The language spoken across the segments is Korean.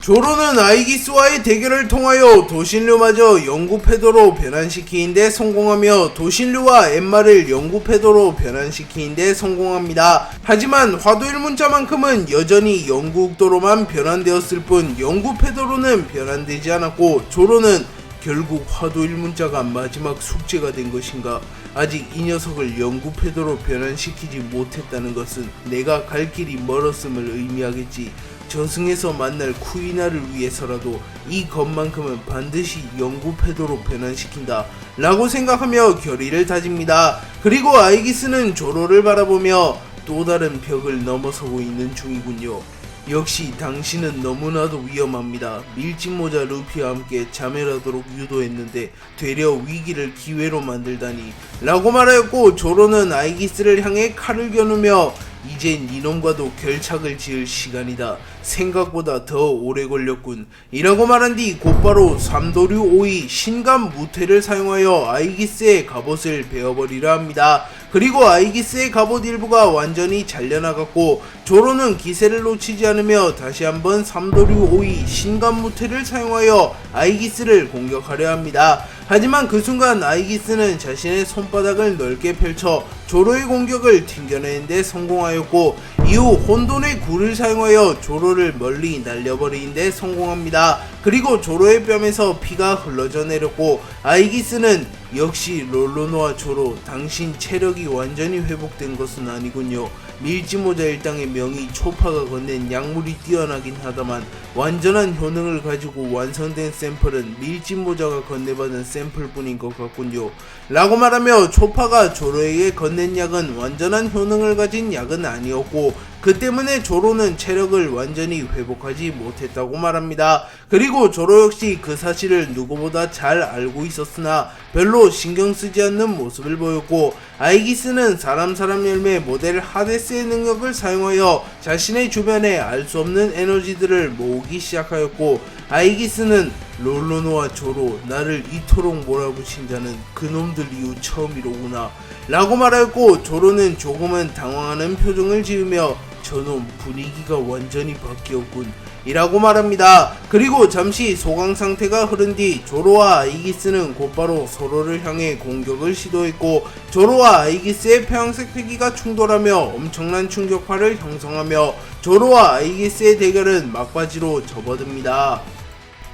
조로는 아이기스와의 대결을 통하여 도신류마저 영구 패도로 변환시키는데 성공하며 도신류와 엠마를 영구 패도로 변환시키는데 성공합니다. 하지만 화두일문자만큼은 여전히 영구 국도로만 변환되었을 뿐 영구 패도로는 변환되지 않았고, 조로는 결국 화두일문자가 마지막 숙제가 된 것인가? 아직 이 녀석을 영구 패도로 변환시키지 못했다는 것은 내가 갈 길이 멀었음을 의미하겠지. 저승에서 만날 쿠이나를 위해서라도 이 것만큼은 반드시 영구 패도로 변환시킨다 라고 생각하며 결의를 다집니다. 그리고 아이기스는 조로를 바라보며 또 다른 벽을 넘어서고 있는 중이군요. 역시 당신은 너무나도 위험합니다. 밀짚모자 루피와 함께 자멸하도록 유도했는데 되려 위기를 기회로 만들다니 라고 말하였고, 조로는 아이기스를 향해 칼을 겨누며 이젠 이놈과도 결착을 지을 시간이다. 생각보다 더 오래 걸렸군. 이라고 말한 뒤 곧바로 삼도류 오이 신감 무퇴를 사용하여 아이기스의 갑옷을 베어버리려 합니다. 그리고 아이기스의 갑옷 일부가 완전히 잘려나갔고, 조로는 기세를 놓치지 않으며 다시 한번 삼도류 오이 신감 무퇴를 사용하여 아이기스를 공격하려 합니다. 하지만 그 순간 아이기스는 자신의 손바닥을 넓게 펼쳐 조로의 공격을 튕겨내는데 성공하였고, 이후 혼돈의 굴을 사용하여 조로를 멀리 날려버리는데 성공합니다. 그리고 조로의 뺨에서 피가 흘러져 내렸고, 아이기스는 역시 롤로노와 조로, 당신 체력이 완전히 회복된 것은 아니군요. 밀짚모자 일당의 명의 초파가 건넨 약물이 뛰어나긴 하다만 완전한 효능을 가지고 완성된 샘플은 밀짚모자가 건네받은 샘플뿐인 것 같군요 라고 말하며, 초파가 조로에게 건넨 약은 완전한 효능을 가진 약은 아니었고, 그 때문에 조로는 체력을 완전히 회복하지 못했다고 말합니다. 그리고 조로 역시 그 사실을 누구보다 잘 알고 있었으나 별로 신경 쓰지 않는 모습을 보였고, 아이기스는 사람 열매 모델 하데스의 능력을 사용하여 자신의 주변에 알 수 없는 에너지들을 모으기 시작하였고, 아이기스는 롤로노와 조로, 나를 이토록 몰아붙인 자는 그놈들 이후 처음이로구나 라고 말하였고, 조로는 조금은 당황하는 표정을 지으며 저놈 분위기가 완전히 바뀌었군 이라고 말합니다. 그리고 잠시 소강 상태가 흐른 뒤 조로와 아이기스는 곧바로 서로를 향해 공격을 시도했고, 조로와 아이기스의 폐왕색 패기가 충돌하며 엄청난 충격파를 형성하며 조로와 아이기스의 대결은 막바지로 접어듭니다.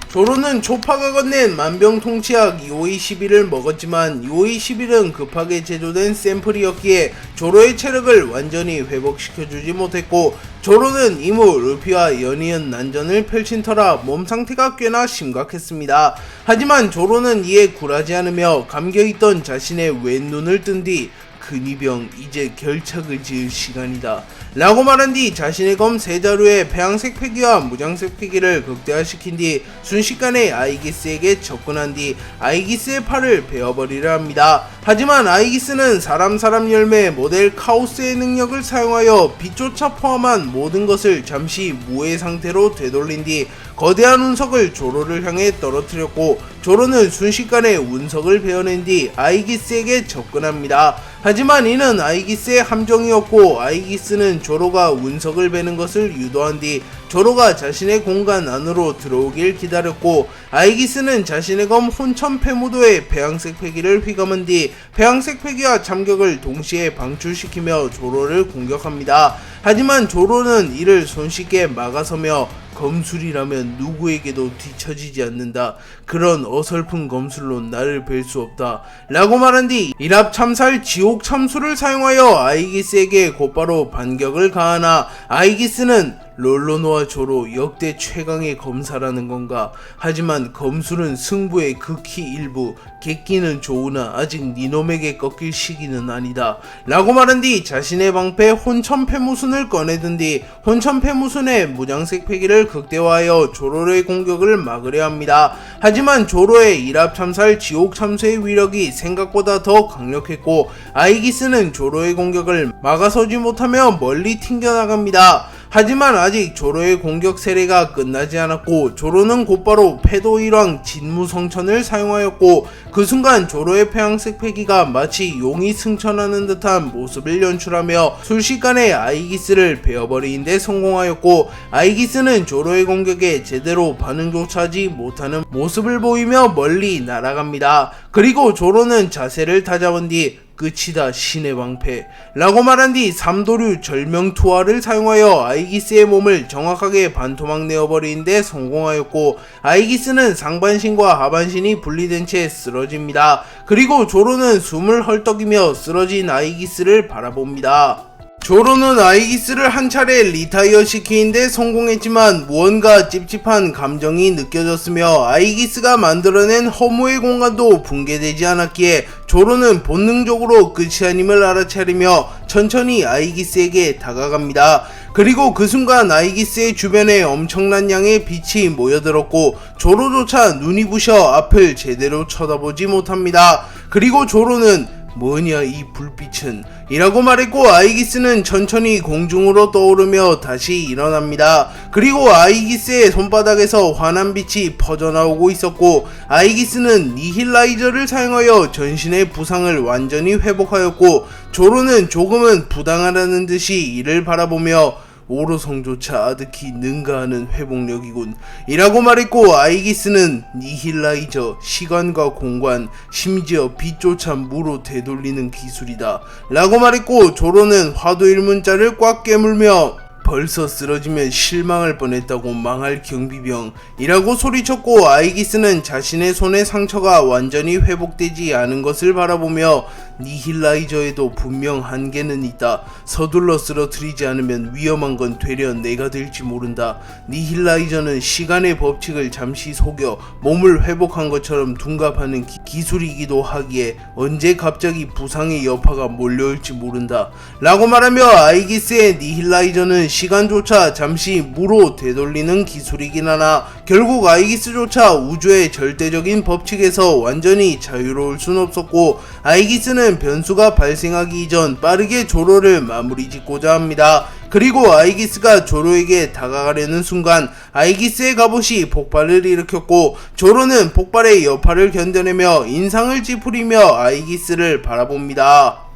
조로는 초파가 건넨 만병통치약 252를 먹었지만 251은 급하게 제조된 샘플이었기에 조로의 체력을 완전히 회복시켜주지 못했고, 조로는 이후 루피와 연이은 난전을 펼친 터라 몸 상태가 꽤나 심각했습니다. 하지만 조로는 이에 굴하지 않으며 감겨있던 자신의 왼 눈을 뜬 뒤 근위병, 이제 결착을 지을 시간이다 라고 말한 뒤 자신의 검 세 자루의 폐왕색 패기와 무장색 패기를 극대화시킨 뒤 순식간에 아이기스에게 접근한 뒤 아이기스의 팔을 베어버리려 합니다. 하지만 아이기스는 사람 열매 모델 카오스의 능력을 사용하여 빛조차 포함한 모든 것을 잠시 무해 상태로 되돌린 뒤 거대한 운석을 조로를 향해 떨어뜨렸고, 조로는 순식간에 운석을 베어낸 뒤 아이기스에게 접근합니다. 하지만 이는 아이기스의 함정이었고, 아이기스는 조로가 운석을 베는 것을 유도한 뒤 조로가 자신의 공간 안으로 들어오길 기다렸고, 아이기스는 자신의 검 혼천폐무도의 폐왕색 패기를 휘감은 뒤 폐왕색 패기와 참격을 동시에 방출시키며 조로를 공격합니다. 하지만 조로는 이를 손쉽게 막아서며 검술이라면 누구에게도 뒤처지지 않는다. 그런 어설픈 검술로 나를 뵐 수 없다 라고 말한 뒤 일합참살 지옥 참수를 사용하여 아이기스에게 곧바로 반격을 가하나, 아이기스는 롤로노와 조로 역대 최강의 검사라는 건가? 하지만 검술은 승부의 극히 일부, 객기는 좋으나 아직 니놈에게 꺾일 시기는 아니다 라고 말한 뒤 자신의 방패 혼천폐무순을 꺼내든 뒤 혼천폐무순의 무장색 패기를 극대화하여 조로의 공격을 막으려 합니다. 하지만 조로의 일합참살 지옥 참수의 위력이 생각보다 더 강력했고, 아이기스는 조로의 공격을 막아서지 못하며 멀리 튕겨나갑니다. 하지만 아직 조로의 공격 세례가 끝나지 않았고 조로는 곧바로 패도 일왕 진무성천을 사용하였고 그 순간 조로의 폐왕색 패기가 마치 용이 승천하는 듯한 모습을 연출하며 순식간에 아이기스를 베어버리는데 성공하였고 아이기스는 조로의 공격에 제대로 반응조차 하지 못하는 모습을 보이며 멀리 날아갑니다. 그리고 조로는 자세를 다잡은 뒤 끝이다 신의 방패 라고 말한 뒤 삼도류 절명투하를 사용하여 아이기스의 몸을 정확하게 반토막 내어버리는데 성공하였고 아이기스는 상반신과 하반신이 분리된 채 쓰러집니다. 그리고 조로는 숨을 헐떡이며 쓰러진 아이기스를 바라봅니다. 조로는 아이기스를 한 차례 리타이어 시키는데 성공했지만 무언가 찝찝한 감정이 느껴졌으며 아이기스가 만들어낸 허무의 공간도 붕괴되지 않았기에 조로는 본능적으로 끝이 아님을 알아차리며 천천히 아이기스에게 다가갑니다. 그리고 그 순간 아이기스의 주변에 엄청난 양의 빛이 모여들었고 조로조차 눈이 부셔 앞을 제대로 쳐다보지 못합니다. 그리고 조로는 뭐냐 이 불빛은 이라고 말했고 아이기스는 천천히 공중으로 떠오르며 다시 일어납니다. 그리고 아이기스의 손바닥에서 환한 빛이 퍼져나오고 있었고 아이기스는 니힐라이저를 사용하여 전신의 부상을 완전히 회복하였고 조로는 조금은 부당하다는 듯이 이를 바라보며 오로성조차 아득히 능가하는 회복력이군 이라고 말했고 아이기스는 니힐라이저, 시간과 공간, 심지어 빛조차 무로 되돌리는 기술이다 라고 말했고 조로는 화두일문자를 꽉 깨물며 벌써 쓰러지면 실망할 뻔했다고 망할 경비병 이라고 소리쳤고 아이기스는 자신의 손의 상처가 완전히 회복되지 않은 것을 바라보며 니힐라이저에도 분명 한계는 있다. 서둘러 쓰러뜨리지 않으면 위험한 건 되려 내가 될지 모른다. 니힐라이저는 시간의 법칙을 잠시 속여 몸을 회복한 것처럼 둔갑하는 기술이기도 하기에 언제 갑자기 부상의 여파가 몰려올지 모른다 라고 말하며 아이기스의 니힐라이저는 시간조차 잠시 무로 되돌리는 기술이긴 하나 결국 아이기스조차 우주의 절대적인 법칙에서 완전히 자유로울 순 없었고 아이기스는 변수가 발생하기 이전 빠르게 조로를 마무리 짓고자 합니다. 그리고 아이기스가 조로에게 다가가려는 순간 아이기스의 갑옷이 폭발을 일으켰고 조로는 폭발의 여파를 견뎌내며 인상을 찌푸리며 아이기스를 바라봅니다.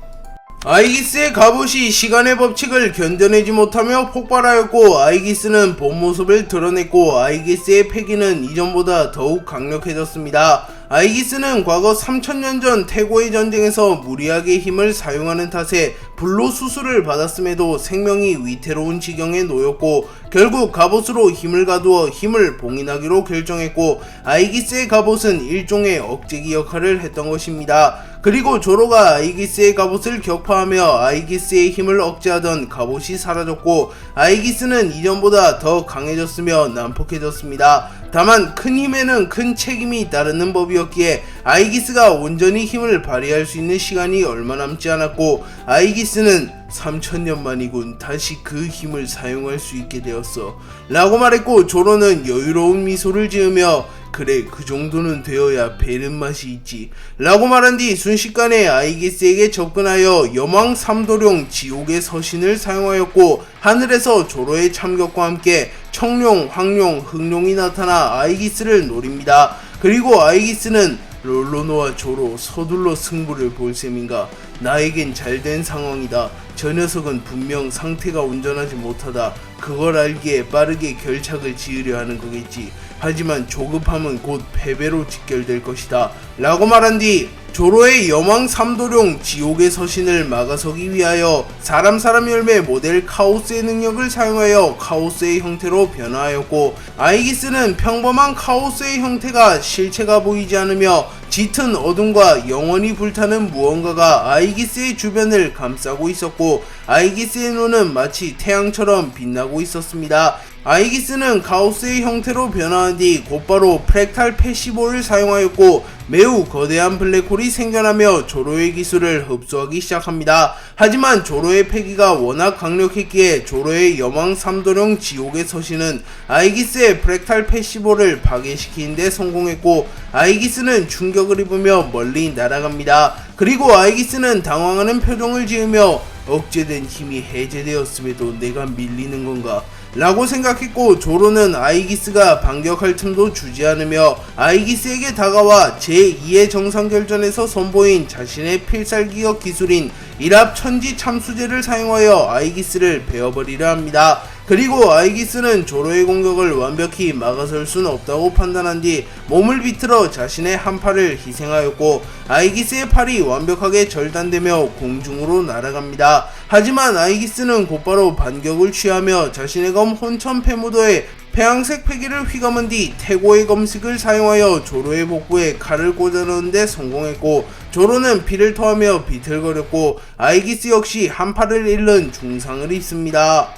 아이기스의 갑옷이 시간의 법칙을 견뎌내지 못하며 폭발하였고 아이기스는 본 모습을 드러냈고 아이기스의 패기는 이전보다 더욱 강력해졌습니다. 아이기스는 과거 3000년 전 태고의 전쟁에서 무리하게 힘을 사용하는 탓에 불로 수술을 받았음에도 생명이 위태로운 지경에 놓였고 결국 갑옷으로 힘을 가두어 힘을 봉인하기로 결정했고 아이기스의 갑옷은 일종의 억제기 역할을 했던 것입니다. 그리고 조로가 아이기스의 갑옷을 격파하며 아이기스의 힘을 억제하던 갑옷이 사라졌고 아이기스는 이전보다 더 강해졌으며 난폭해졌습니다. 다만 큰 힘에는 큰 책임이 따르는 법이었기에 아이기스가 온전히 힘을 발휘할 수 있는 시간이 얼마 남지 않았고 아이기스는 3000년 만이군 다시 그 힘을 사용할 수 있게 되었어 라고 말했고 조로는 여유로운 미소를 지으며 그래 그 정도는 되어야 배는 맛이 있지 라고 말한 뒤 순식간에 아이기스에게 접근하여 여망 삼도룡 지옥의 서신을 사용하였고 하늘에서 조로의 참격과 함께 청룡, 황룡, 흑룡이 나타나 아이기스를 노립니다. 그리고 아이기스는 롤로노와 조로 서둘러 승부를 볼 셈인가 나에겐 잘된 상황이다. 저 녀석은 분명 상태가 온전하지 못하다. 그걸 알기에 빠르게 결착을 지으려 하는 거겠지. 하지만 조급함은 곧 패배로 직결될 것이다 라고 말한 뒤 조로의 여망 삼도룡 지옥의 서신을 막아서기 위하여 사람 열매 모델 카오스의 능력을 사용하여 카오스의 형태로 변화하였고 아이기스는 평범한 카오스의 형태가 실체가 보이지 않으며 짙은 어둠과 영원히 불타는 무언가가 아이기스의 주변을 감싸고 있었고 아이기스의 눈은 마치 태양처럼 빛나고 있었습니다. 아이기스는 카오스의 형태로 변화한 뒤 곧바로 프랙탈 패시볼을 사용하였고 매우 거대한 블랙홀이 생겨나며 조로의 기술을 흡수하기 시작합니다. 하지만 조로의 패기가 워낙 강력했기에 조로의 여망 삼도룡 지옥의 서신은 아이기스의 프랙탈 패시볼을 파괴시키는 데 성공했고 아이기스는 충격을 입으며 멀리 날아갑니다. 그리고 아이기스는 당황하는 표정을 지으며 억제된 힘이 해제되었음에도 내가 밀리는 건가? 라고 생각했고, 조로는 아이기스가 반격할 틈도 주지 않으며 아이기스에게 다가와 제2의 정상결전에서 선보인 자신의 필살기격 기술인 일합 천지 참수제를 사용하여 아이기스를 베어버리려 합니다. 그리고 아이기스는 조로의 공격을 완벽히 막아설 순 없다고 판단한 뒤 몸을 비틀어 자신의 한 팔을 희생하였고, 아이기스의 팔이 완벽하게 절단되며 공중으로 날아갑니다. 하지만 아이기스는 곧바로 반격을 취하며 자신의 검 혼천폐무도에 폐양색 패기를 휘감은 뒤 태고의 검식을 사용하여 조로의 복부에 칼을 꽂아넣는 데 성공했고, 조로는 피를 토하며 비틀거렸고 아이기스 역시 한 팔을 잃는 중상을 입습니다.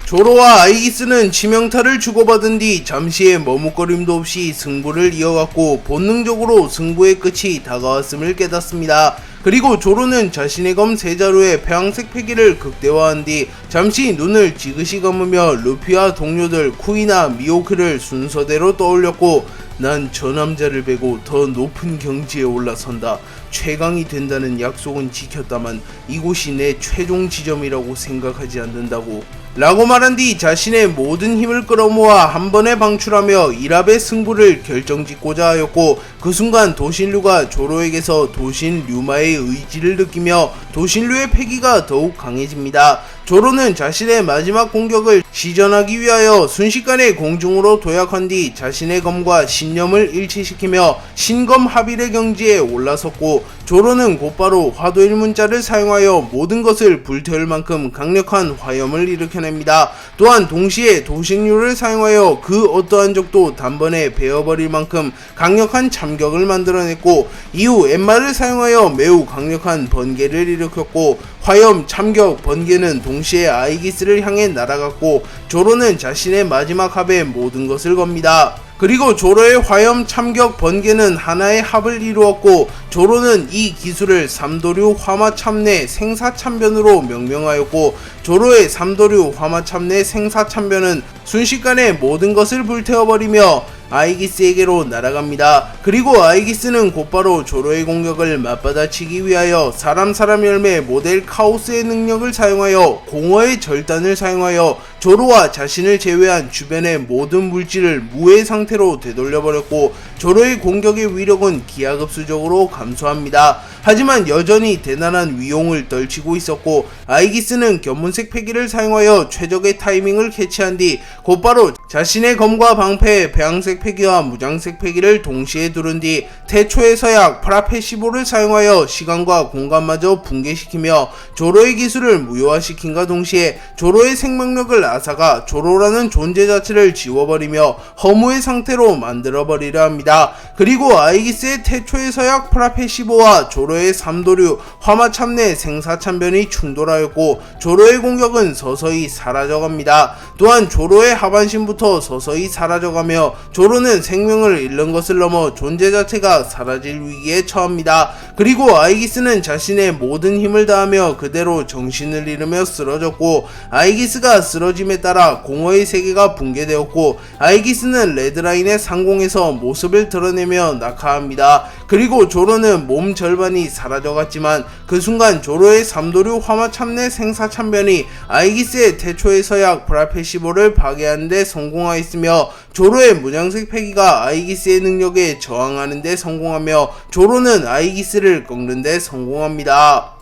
조로와 아이기스는 치명타를 주고받은 뒤 잠시의 머뭇거림도 없이 승부를 이어갔고, 본능적으로 승부의 끝이 다가왔음을 깨닫습니다. 그리고 조로는 자신의 검 세자루의 폐양색 패기를 극대화한 뒤 잠시 눈을 지그시 감으며 루피와 동료들 쿠이나 미호크를 순서대로 떠올렸고, 난 저 남자를 베고 더 높은 경지에 올라선다. 최강이 된다는 약속은 지켰다만 이곳이 내 최종 지점이라고 생각하지 않는다고 라고 말한 뒤 자신의 모든 힘을 끌어모아 한 번에 방출하며 일합의 승부를 결정짓고자 하였고, 그 순간 도신류가 조로에게서 도신류마의 의지를 느끼며 도신류의 패기가 더욱 강해집니다. 조로는 자신의 마지막 공격을 시전하기 위하여 순식간에 공중으로 도약한 뒤 자신의 검과 신념을 일치시키며 신검 합일의 경지에 올라섰고, 조로는 곧바로 화도일 문자를 사용하여 모든 것을 불태울 만큼 강력한 화염을 일으켜냅니다. 또한 동시에 도신류를 사용하여 그 어떠한 적도 단번에 베어버릴 만큼 강력한 참격을 만들어냈고, 이후 엠마를 사용하여 매우 강력한 번개를 일으켰고, 화염, 참격, 번개는 동시에 아이기스를 향해 날아갔고, 조로는 자신의 마지막 합에 모든 것을 겁니다. 그리고 조로의 화염, 참격, 번개는 하나의 합을 이루었고, 조로는 이 기술을 삼도류 화마참내 생사참변으로 명명하였고, 조로의 삼도류 화마참내 생사참변은 순식간에 모든 것을 불태워버리며 아이기스에게로 날아갑니다. 그리고 아이기스는 곧바로 조로의 공격을 맞받아치기 위하여 사람 열매 모델 카오스의 능력을 사용하여 공허의 절단을 사용하여 조로와 자신을 제외한 주변의 모든 물질을 무해 상태로 되돌려버렸고, 조로의 공격의 위력은 기하급수적으로 감소합니다. 하지만 여전히 대단한 위용을 떨치고 있었고, 아이기스는 견문색 패기를 사용하여 최적의 타이밍을 캐치한 뒤 곧바로 자신의 검과 방패, 배양색 패기와 무장색 패기를 동시에 두른 뒤 태초의 서약 프라페시보를 사용하여 시간과 공간마저 붕괴시키며 조로의 기술을 무효화시킨과 동시에 조로의 생명력을 앗아가 조로라는 존재 자체를 지워버리며 허무의 상태로 만들어버리려 합니다. 그리고 아이기스의 태초의 서약 프라페시보와 조로의 삼도류 화마참내 생사참변이 충돌하였고, 조로의 공격은 서서히 사라져갑니다. 또한 조로의 하반신부터 서서히 사라져가며 조로는 생명을 잃는 것을 넘어 존재 자체가 사라질 위기에 처합니다. 그리고 아이기스는 자신의 모든 힘을 다하며 그대로 정신을 잃으며 쓰러졌고, 아이기스가 쓰러짐에 따라 공허의 세계가 붕괴되었고, 아이기스는 레드라인의 상공에서 모습을 드러내며 낙하합니다. 그리고 조로는 몸 절반이 사라져갔지만 그 순간 조로의 삼도류 화마참내 생사참변이 아이기스의 태초의 서약 프라페시보를 파괴하는 데 성공하였으며, 조로의 무장색 패기가 아이기스의 능력에 저항하는 데 성공하며 조로는 아이기스를 꺾는 데 성공합니다.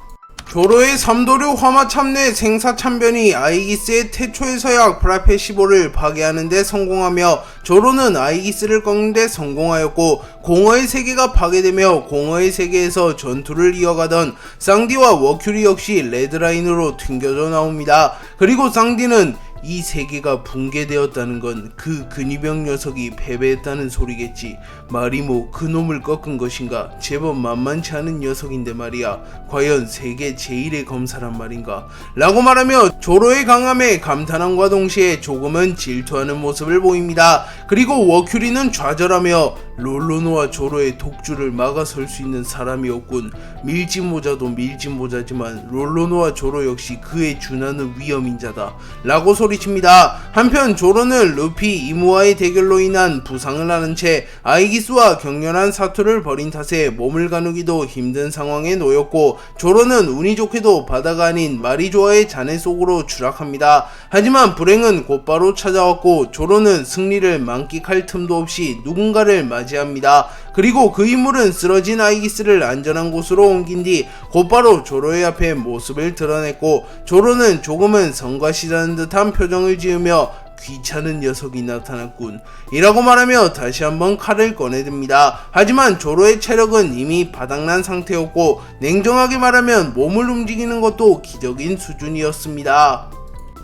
조로의 삼도류 화마참내 생사참변이 아이기스의 태초의 서약 프라페시보를 파괴하는 데 성공하며 조로는 아이기스를 꺾는 데 성공하였고, 공허의 세계가 파괴되며 공허의 세계에서 전투를 이어가던 쌍디와 워큐리 역시 레드라인으로 튕겨져 나옵니다. 그리고 쌍디는 이 세계가 붕괴되었다는 건 그 근위병 녀석이 패배했다는 소리겠지. 마리모 그놈을 꺾은 것인가? 제법 만만치 않은 녀석인데 말이야. 과연 세계 제1의 검사란 말인가? 라고 말하며 조로의 강함에 감탄함과 동시에 조금은 질투하는 모습을 보입니다. 그리고 워큐리는 좌절하며 롤로노와 조로의 독주를 막아설 수 있는 사람이 없군. 밀짚모자도 밀짚모자지만 롤로노와 조로 역시 그에 준하는 위험인자다 라고 소리칩니다. 한편 조로는 루피 이무와의 대결로 인한 부상을 하는 채 아이기스와 격렬한 사투를 벌인 탓에 몸을 가누기도 힘든 상황에 놓였고, 조로는 운이 좋게도 바다가 아닌 마리조아의 잔해 속으로 추락합니다. 하지만 불행은 곧바로 찾아왔고 조로는 승리를 만끽할 틈도 없이 누군가를 맞이합니다. 그리고 그 인물은 쓰러진 아이기스를 안전한 곳으로 옮긴 뒤 곧바로 조로의 앞에 모습을 드러냈고, 조로는 조금은 성가시다는 듯한 표정을 지으며 귀찮은 녀석이 나타났군 이라고 말하며 다시 한번 칼을 꺼내듭니다. 하지만 조로의 체력은 이미 바닥난 상태였고, 냉정하게 말하면 몸을 움직이는 것도 기적인 수준이었습니다.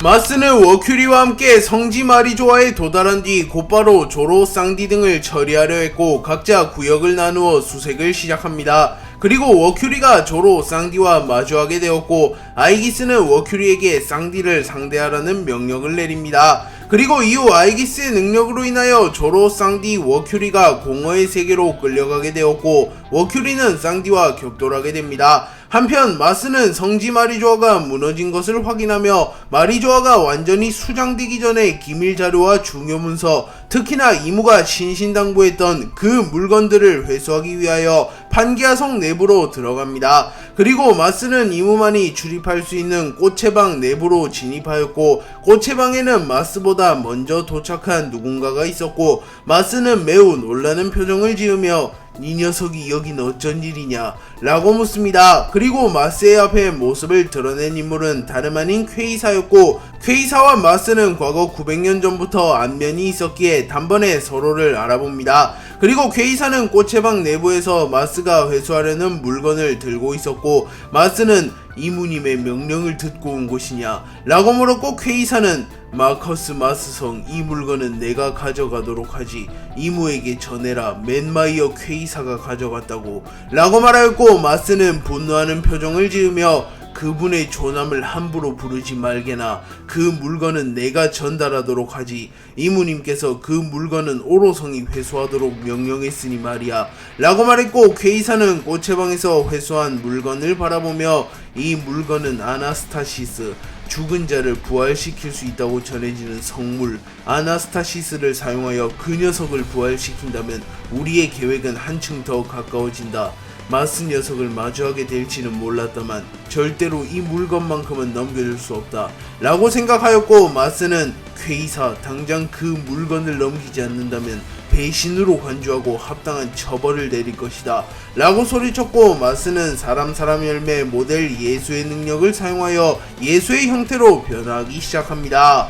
마스는 워큐리와 함께 성지 마리조아에 도달한 뒤 곧바로 조로, 쌍디 등을 처리하려 했고 각자 구역을 나누어 수색을 시작합니다. 그리고 워큐리가 조로, 쌍디와 마주하게 되었고 아이기스는 워큐리에게 쌍디를 상대하라는 명령을 내립니다. 그리고 이후 아이기스의 능력으로 인하여 조로, 쌍디, 워큐리가 공허의 세계로 끌려가게 되었고 워큐리는 쌍디와 격돌하게 됩니다. 한편 마스는 성지 마리조아가 무너진 것을 확인하며 마리조아가 완전히 수장되기 전에 기밀 자료와 중요 문서, 특히나 이무가 신신당부했던 그 물건들을 회수하기 위하여 판기아성 내부로 들어갑니다. 그리고 마스는 이무만이 출입할 수 있는 꽃의 방 내부로 진입하였고 꽃의 방에는 마스보다 먼저 도착한 누군가가 있었고 마스는 매우 놀라는 표정을 지으며 이 녀석이 여긴 어쩐 일이냐 라고 묻습니다. 그리고 마스의 앞에 모습을 드러낸 인물은 다름 아닌 퀘이사였고 퀘이사와 마스는 과거 900년 전부터 안면이 있었기에 단번에 서로를 알아봅니다. 그리고 퀘이사는 꽃의 방 내부에서 마스가 회수하려는 물건을 들고 있었고 마스는 이무님의 명령을 듣고 온 것이냐 라고 물었고 퀘이사는 마커스 마스성 이 물건은 내가 가져가도록 하지 이무에게 전해라 맨마이어 퀘이사가 가져갔다고 라고 말하였고 마스는 분노하는 표정을 지으며 그분의 존함을 함부로 부르지 말게나 그 물건은 내가 전달하도록 하지 이무님께서 그 물건은 오로성이 회수하도록 명령했으니 말이야 라고 말했고 퀘이사는 꽃의 방에서 회수한 물건을 바라보며 이 물건은 아나스타시스 죽은 자를 부활시킬 수 있다고 전해지는 성물 아나스타시스를 사용하여 그 녀석을 부활시킨다면 우리의 계획은 한층 더 가까워진다. 마스 녀석을 마주하게 될지는 몰랐다만 절대로 이 물건만큼은 넘겨줄 수 없다 라고 생각하였고 마스는 퀘이사 당장 그 물건을 넘기지 않는다면 배신으로 간주하고 합당한 처벌을 내릴 것이다 라고 소리쳤고 마스는 사람 열매 모델 예수의 능력을 사용하여 예수의 형태로 변화하기 시작합니다.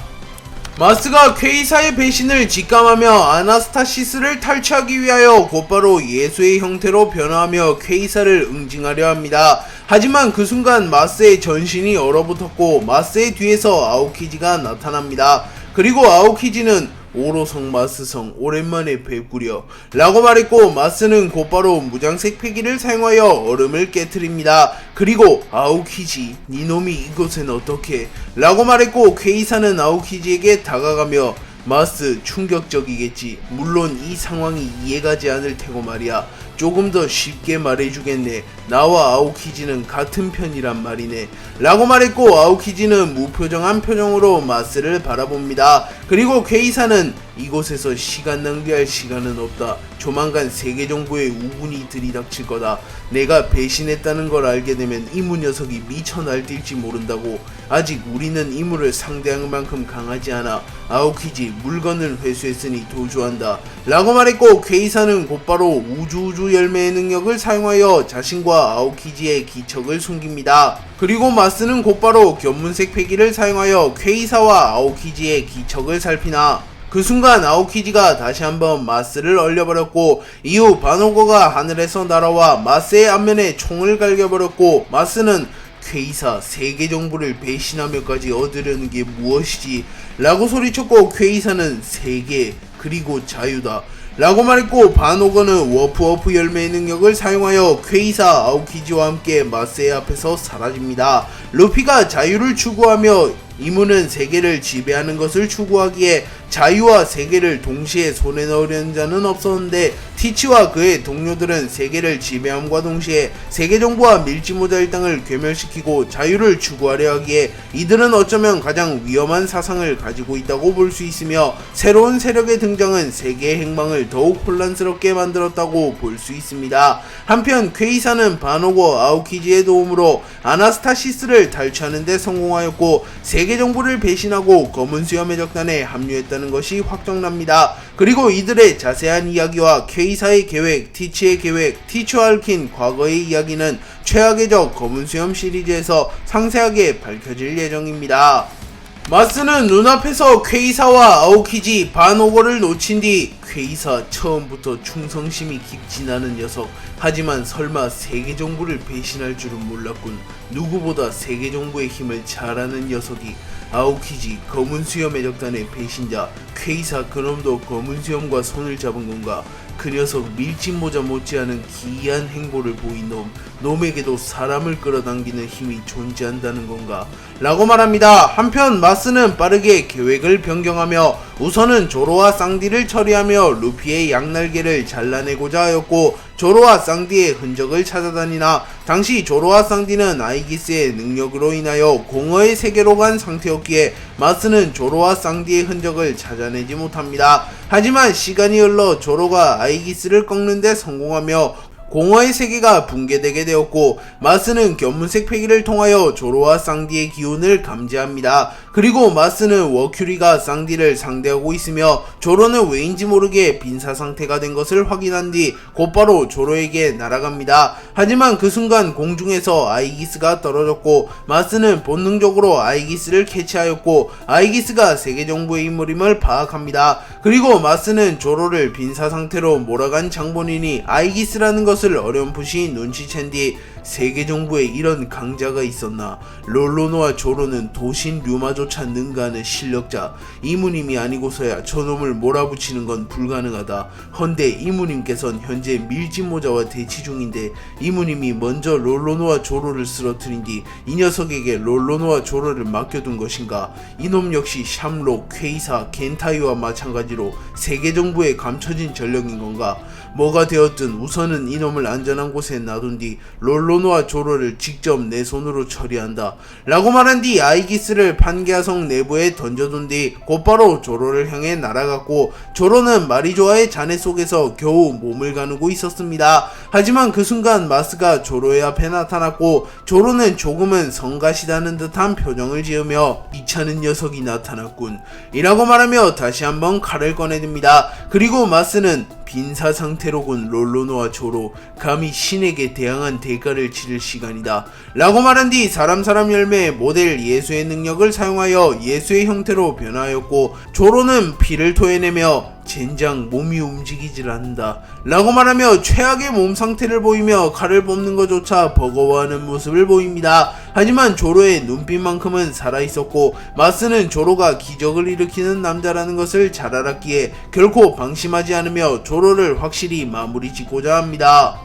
마스가 퀘이사의 배신을 직감하며 아나스타시스를 탈취하기 위하여 곧바로 예수의 형태로 변화하며 퀘이사를 응징하려 합니다. 하지만 그 순간 마스의 전신이 얼어붙었고 마스의 뒤에서 아오키지가 나타납니다. 그리고 아오키지는 오로성 마스성 오랜만에 뵙구려 라고 말했고 마스는 곧바로 무장색 패기를 사용하여 얼음을 깨트립니다. 그리고 아오키지 니놈이 이곳엔 어떻게 라고 말했고 퀘이사는 아오키지에게 다가가며 마스 충격적이겠지 물론 이 상황이 이해가지 않을 테고 말이야 조금 더 쉽게 말해주겠네 나와 아오키지는 같은 편이란 말이네 라고 말했고 아오키지는 무표정한 표정으로 마스를 바라봅니다. 그리고 퀘이사는 이곳에서 시간 낭비할 시간은 없다. 조만간 세계 정부의 우군이 들이닥칠 거다. 내가 배신했다는 걸 알게 되면 이무 녀석이 미쳐 날뛸지 모른다고. 아직 우리는 이무를 상대할 만큼 강하지 않아. 아오키지 물건을 회수했으니 도주한다 라고 말했고 퀘이사는 곧바로 우주 열매의 능력을 사용하여 자신과 아오키지의 기척을 숨깁니다. 그리고 마스는 곧바로 견문색 패기를 사용하여 퀘이사와 아오키지의 기척을 살피나 그 순간 아오키지가 다시 한번 마스를 얼려버렸고 이후 바노거가 하늘에서 날아와 마스의 앞면에 총을 갈겨버렸고 마스는 퀘이사 세계 정부를 배신하며까지 얻으려는 게 무엇이지 라고 소리쳤고 퀘이사는 세계 그리고 자유다 라고 말했고 바노거는 워프워프 열매의 능력을 사용하여 퀘이사 아오키지와 함께 마스의 앞에서 사라집니다. 루피가 자유를 추구하며 이문은 세계를 지배하는 것을 추구하기에 자유와 세계를 동시에 손에 넣으려는 자는 없었는데, 티치와 그의 동료들은 세계를 지배함과 동시에 세계정부와 밀짚모자 일당을 괴멸시키고 자유를 추구하려 하기에 이들은 어쩌면 가장 위험한 사상을 가지고 있다고 볼 수 있으며, 새로운 세력의 등장은 세계의 행방을 더욱 혼란스럽게 만들었다고 볼 수 있습니다. 한편 퀘이사는 바노고 아오키지의 도움으로 아나스타시스를 탈취하는 데 성공하였고, 세계정부를 배신하고 검은 수염의 적단에 합류했다는 것이 확정납니다. 그리고 이들의 자세한 이야기와 퀘이사의 계획, 티치의 계획, 티치와 얽힌 과거의 이야기는 최악의 적 검은 수염 시리즈에서 상세하게 밝혀질 예정입니다. 마스는 눈앞에서 퀘이사와 아오키지, 바노고를 놓친 뒤 퀘이사 처음부터 충성심이 깊진않은 녀석, 하지만 설마 세계정부를 배신할 줄은 몰랐군. 누구보다 세계정부의 힘을 잘 아는 녀석이 아오키지, 검은 수염의 적단의 배신자, 퀘이사 그놈도 검은 수염과 손을 잡은 건가? 그 녀석 밀짚모자 못지않은 기이한 행보를 보인 놈에게도 사람을 끌어당기는 힘이 존재한다는 건가? 라고 말합니다. 한편 마스는 빠르게 계획을 변경하며 우선은 조로와 쌍디를 처리하며 루피의 양날개를 잘라내고자 하였고, 조로와 쌍디의 흔적을 찾아다니나 당시 조로와 쌍디는 아이기스의 능력으로 인하여 공허의 세계로 간 상태였기에 마스는 조로와 쌍디의 흔적을 찾아내지 못합니다. 하지만 시간이 흘러 조로가 아이기스를 꺾는 데 성공하며 공허의 세계가 붕괴되게 되었고, 마스는 견문색 패기를 통하여 조로와 쌍디의 기운을 감지합니다. 그리고 마스는 워큐리가 쌍디를 상대하고 있으며 조로는 왜인지 모르게 빈사 상태가 된 것을 확인한 뒤 곧바로 조로에게 날아갑니다. 하지만 그 순간 공중에서 아이기스가 떨어졌고, 마스는 본능적으로 아이기스를 캐치하였고, 아이기스가 세계정부의 인물임을 파악합니다. 그리고 마스는 조로를 빈사 상태로 몰아간 장본인이 아이기스라는 것을 어렴풋이 눈치챈 뒤 세계정부에 이런 강자가 있었나? 롤로노와 조로는 도신 류마조차 능가하는 실력자, 이무님이 아니고서야 저놈을 몰아붙이는 건 불가능하다. 헌데 이무님께선 현재 밀짚모자와 대치 중인데 이무님이 먼저 롤로노와 조로를 쓰러뜨린 뒤 이 녀석에게 롤로노와 조로를 맡겨둔 것인가? 이놈 역시 샴록, 퀘이사, 겐타이와 마찬가지로 세계정부에 감춰진 전력인 건가? 뭐가 되었든 우선은 이놈을 안전한 곳에 놔둔 뒤 롤로노와 조로를 직접 내 손으로 처리한다 라고 말한 뒤 아이기스를 판게아성 내부에 던져둔 뒤 곧바로 조로를 향해 날아갔고, 조로는 마리조아의 잔해 속에서 겨우 몸을 가누고 있었습니다. 하지만 그 순간 마스가 조로의 앞에 나타났고, 조로는 조금은 성가시다는 듯한 표정을 지으며 귀찮은 녀석이 나타났군 이라고 말하며 다시 한번 칼을 꺼내듭니다. 그리고 마스는 빈사 상태로군 롤로노와 조로, 감히 신에게 대항한 대가를 치를 시간이다 라고 말한 뒤 사람 열매의 모델 예수의 능력을 사용하여 예수의 형태로 변화하였고, 조로는 피를 토해내며 젠장 몸이 움직이질 않는다 라고 말하며 최악의 몸 상태를 보이며 칼을 뽑는 것조차 버거워하는 모습을 보입니다. 하지만 조로의 눈빛만큼은 살아있었고, 마스는 조로가 기적을 일으키는 남자라는 것을 잘 알았기에 결코 방심하지 않으며 조로를 확실히 마무리 짓고자 합니다.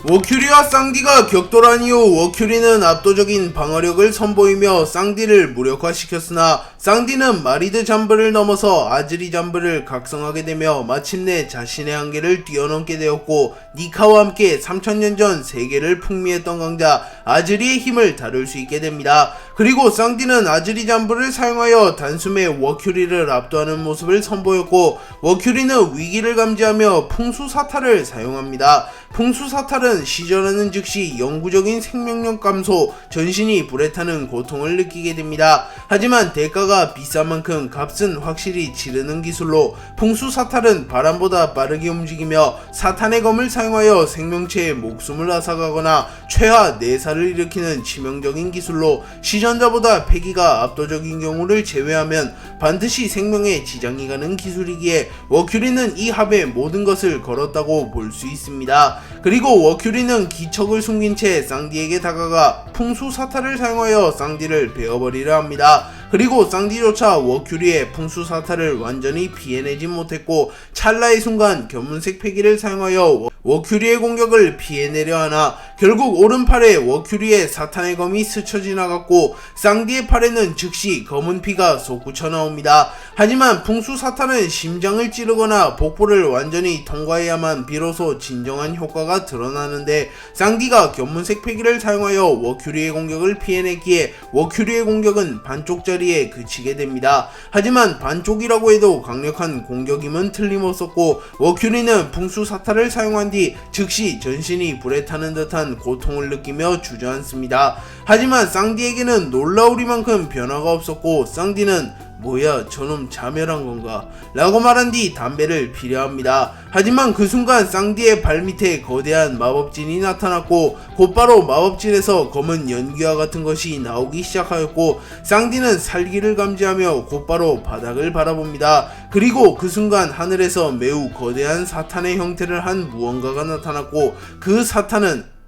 워큐리와 쌍디가 격돌한 이후 워큐리는 압도적인 방어력을 선보이며 쌍디를 무력화시켰으나 쌍디는 마리드 잠브를 넘어서 아즈리 잠브를 각성하게 되며 마침내 자신의 한계를 뛰어넘게 되었고, 니카와 함께 3000년 전 세계를 풍미했던 강자 아즈리의 힘을 다룰 수 있게 됩니다. 그리고 쌍디는 아즈리 잠브를 사용하여 단숨에 워큐리를 압도하는 모습을 선보였고, 워큐리는 위기를 감지하며 풍수사탈을 사용합니다. 풍수사탈은 시전하는 즉시 영구적인 생명력 감소, 전신이 불에 타는 고통을 느끼게 됩니다. 하지만 대가가 비싼 만큼 값은 확실히 치르는 기술로 풍수사탈은 바람보다 빠르게 움직이며 사탄의 검을 사용하여 생명체의 목숨을 앗아가거나 최하 내사를 일으키는 치명적인 기술로 시전자보다 패기가 압도적인 경우를 제외하면 반드시 생명에 지장이 가는 기술이기에 워큐리는 이 합에 모든 것을 걸었다고 볼 수 있습니다. 그리고 워큐리는 기척을 숨긴 채 쌍디에게 다가가 풍수사탈을 사용하여 쌍디를 베어버리려 합니다. 그리고 쌍디조차 워큐리의 풍수사탈을 완전히 피해내지 못했고, 찰나의 순간 견문색 패기를 사용하여 워큐리의 공격을 피해내려 하나 결국 오른팔에 워큐리의 사탄의 검이 스쳐 지나갔고 쌍디의 팔에는 즉시 검은 피가 솟구쳐 나옵니다. 하지만 풍수 사탄은 심장을 찌르거나 복부를 완전히 통과해야만 비로소 진정한 효과가 드러나는데 쌍디가 견문색 패기를 사용하여 워큐리의 공격을 피해냈기에 워큐리의 공격은 반쪽짜리에 그치게 됩니다. 하지만 반쪽이라고 해도 강력한 공격임은 틀림없었고 워큐리는 풍수 사탄을 사용한 뒤 즉시 전신이 불에 타는 듯한 고통을 느끼며 주저앉습니다. 하지만 쌍디에게는 놀라우리만큼 변화가 없었고 쌍디는 뭐야 저놈 자멸한 건가 라고 말한 뒤 담배를 피려합니다. 하지만 그 순간 쌍디의 발밑에 거대한 마법진이 나타났고 곧바로 마법진에서 검은 연기와 같은 것이 나오기 시작하였고 쌍디는 살기를 감지하며 곧바로 바닥을 바라봅니다. 그리고 그 순간 하늘에서 매우 거대한 사탄의 형태를 한 무언가가 나타났고 그 사탄은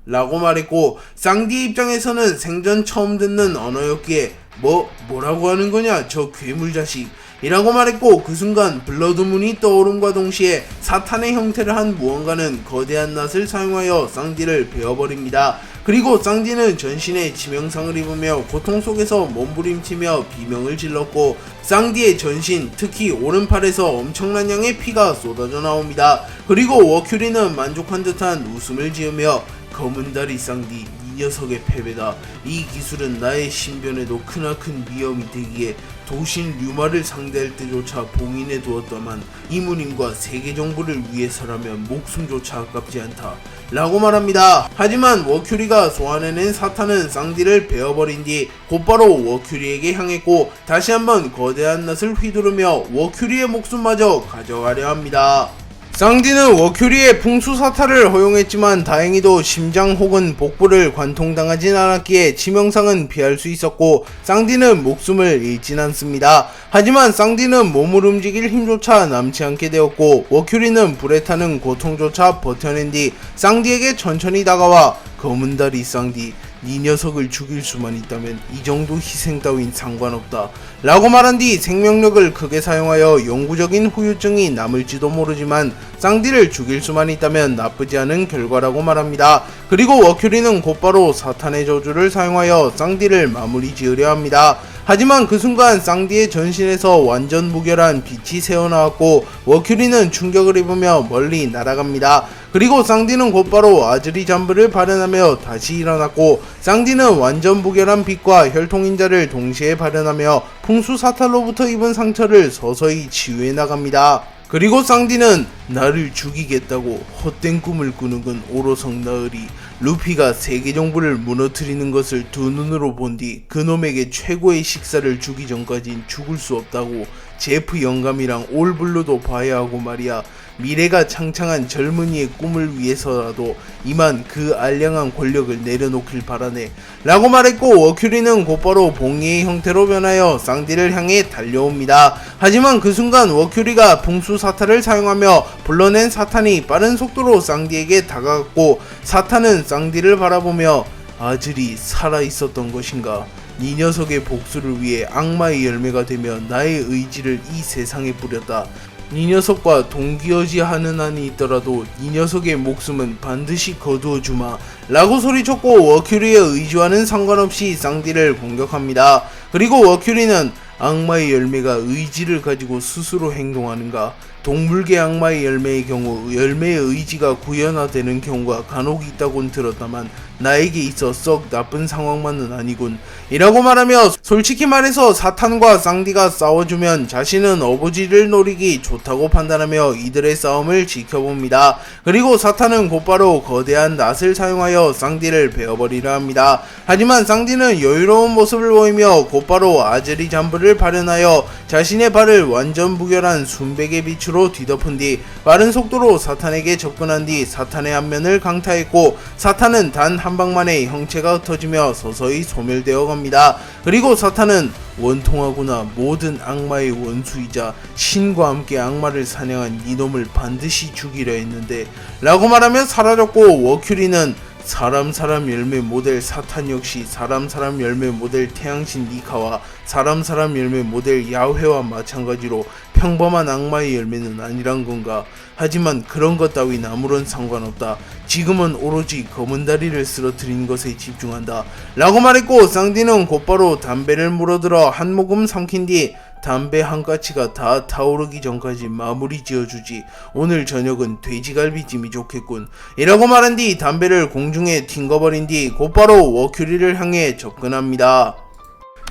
라고 말했고 쌍디의 입장에서는 생전 처음 듣는 언어였기에 뭐라고 하는 거냐 저 괴물 자식 이라고 말했고 그 순간 블러드문이 떠오름과 동시에 사탄의 형태를 한 무언가는 거대한 낫을 사용하여 쌍디를 베어버립니다. 그리고 쌍디는 전신에 치명상을 입으며 고통 속에서 몸부림치며 비명을 질렀고 쌍디의 전신 특히 오른팔에서 엄청난 양의 피가 쏟아져 나옵니다. 그리고 워큐리는 만족한 듯한 웃음을 지으며 검은다리 쌍디 이 녀석의 패배다. 이 기술은 나의 신변에도 크나큰 위험이 되기에 도신 류마를 상대할 때조차 봉인해 두었다만 이무님과 세계 정부를 위해서라면 목숨조차 아깝지 않다 라고 말합니다. 하지만 워큐리가 소환해낸 사탄은 쌍디를 베어버린 뒤 곧바로 워큐리에게 향했고 다시 한번 거대한 낫을 휘두르며 워큐리의 목숨마저 가져가려 합니다. 쌍디는 워큐리의 풍수사타를 허용했지만 다행히도 심장 혹은 복부를 관통당하진 않았기에 치명상은 피할 수 있었고 쌍디는 목숨을 잃진 않습니다. 하지만 쌍디는 몸을 움직일 힘조차 남지 않게 되었고 워큐리는 불에 타는 고통조차 버텨낸 뒤 쌍디에게 천천히 다가와 검은다리 쌍디 이 녀석을 죽일 수만 있다면 이 정도 희생 따윈 상관없다 라고 말한 뒤 생명력을 크게 사용하여 영구적인 후유증이 남을지도 모르지만 쌍디를 죽일 수만 있다면 나쁘지 않은 결과라고 말합니다. 그리고 워큐리는 곧바로 사탄의 저주를 사용하여 쌍디를 마무리 지으려 합니다. 하지만 그 순간 쌍디의 전신에서 완전 무결한 빛이 새어나왔고 워큐리는 충격을 입으며 멀리 날아갑니다. 그리고 쌍디는 곧바로 아즈리 잠브를 발현하며 다시 일어났고 쌍디는 완전 무결한 빛과 혈통인자를 동시에 발현하며 풍수사탄로부터 입은 상처를 서서히 치유해 나갑니다. 그리고 쌍디는 나를 죽이겠다고 헛된 꿈을 꾸는건 오로성 나으리 루피가 세계 정부를 무너뜨리는 것을 두 눈으로 본 뒤 그놈에게 최고의 식사를 주기 전까진 죽을 수 없다고 제프 영감이랑 올블루도 봐야 하고 말이야. 미래가 창창한 젊은이의 꿈을 위해서라도 이만 그 알량한 권력을 내려놓길 바라네 라고 말했고 워큐리는 곧바로 봉이의 형태로 변하여 쌍디를 향해 달려옵니다. 하지만 그 순간 워큐리가 풍수사탄을 사용하며 불러낸 사탄이 빠른 속도로 쌍디에게 다가갔고 사탄은 쌍디를 바라보며 아즐이 살아있었던 것인가? 이 녀석의 복수를 위해 악마의 열매가 되며 나의 의지를 이 세상에 뿌렸다. 이 녀석과 동기어지하는 한이 있더라도 이 녀석의 목숨은 반드시 거두어주마 라고 소리쳤고 워큐리의 의지와는 상관없이 쌍디를 공격합니다. 그리고 워큐리는 악마의 열매가 의지를 가지고 스스로 행동하는가? 동물계 악마의 열매의 경우 열매의 의지가 구현화되는 경우가 간혹 있다곤 들었다만 나에게 있어 썩 나쁜 상황만은 아니군 이라고 말하며 솔직히 말해서 사탄과 쌍디가 싸워주면 자신은 어부지를 노리기 좋다고 판단하며 이들의 싸움을 지켜봅니다. 그리고 사탄은 곧바로 거대한 낫을 사용하여 쌍디를 베어버리려 합니다. 하지만 쌍디는 여유로운 모습을 보이며 곧바로 아즈리 잠브를 발현하여 자신의 발을 완전 무결한 순백의 빛으로 뒤덮은 뒤 빠른 속도로 사탄에게 접근한 뒤 사탄의 안면을 강타했고 사탄은 단 한 방만에 형체가 흩어지며 서서히 소멸되어 갑니다. 그리고 사탄은 원통하구나 모든 악마의 원수이자 신과 함께 악마를 사냥한 이놈을 반드시 죽이려 했는데 라고 말하며 사라졌고 워큐리는 사람 열매 모델 사탄 역시 사람 열매 모델 태양신 니카와 사람 열매 모델 야훼와 마찬가지로 평범한 악마의 열매는 아니란 건가. 하지만 그런 것 따윈 아무런 상관없다. 지금은 오로지 검은 다리를 쓰러뜨린 것에 집중한다 라고 말했고, 쌍디는 곧바로 담배를 물어들어 한 모금 삼킨 뒤 담배 한 가치가 다 타오르기 전까지 마무리 지어주지. 오늘 저녁은 돼지갈비찜이 좋겠군. 이라고 말한 뒤 담배를 공중에 튕겨버린 뒤 곧바로 워큐리를 향해 접근합니다.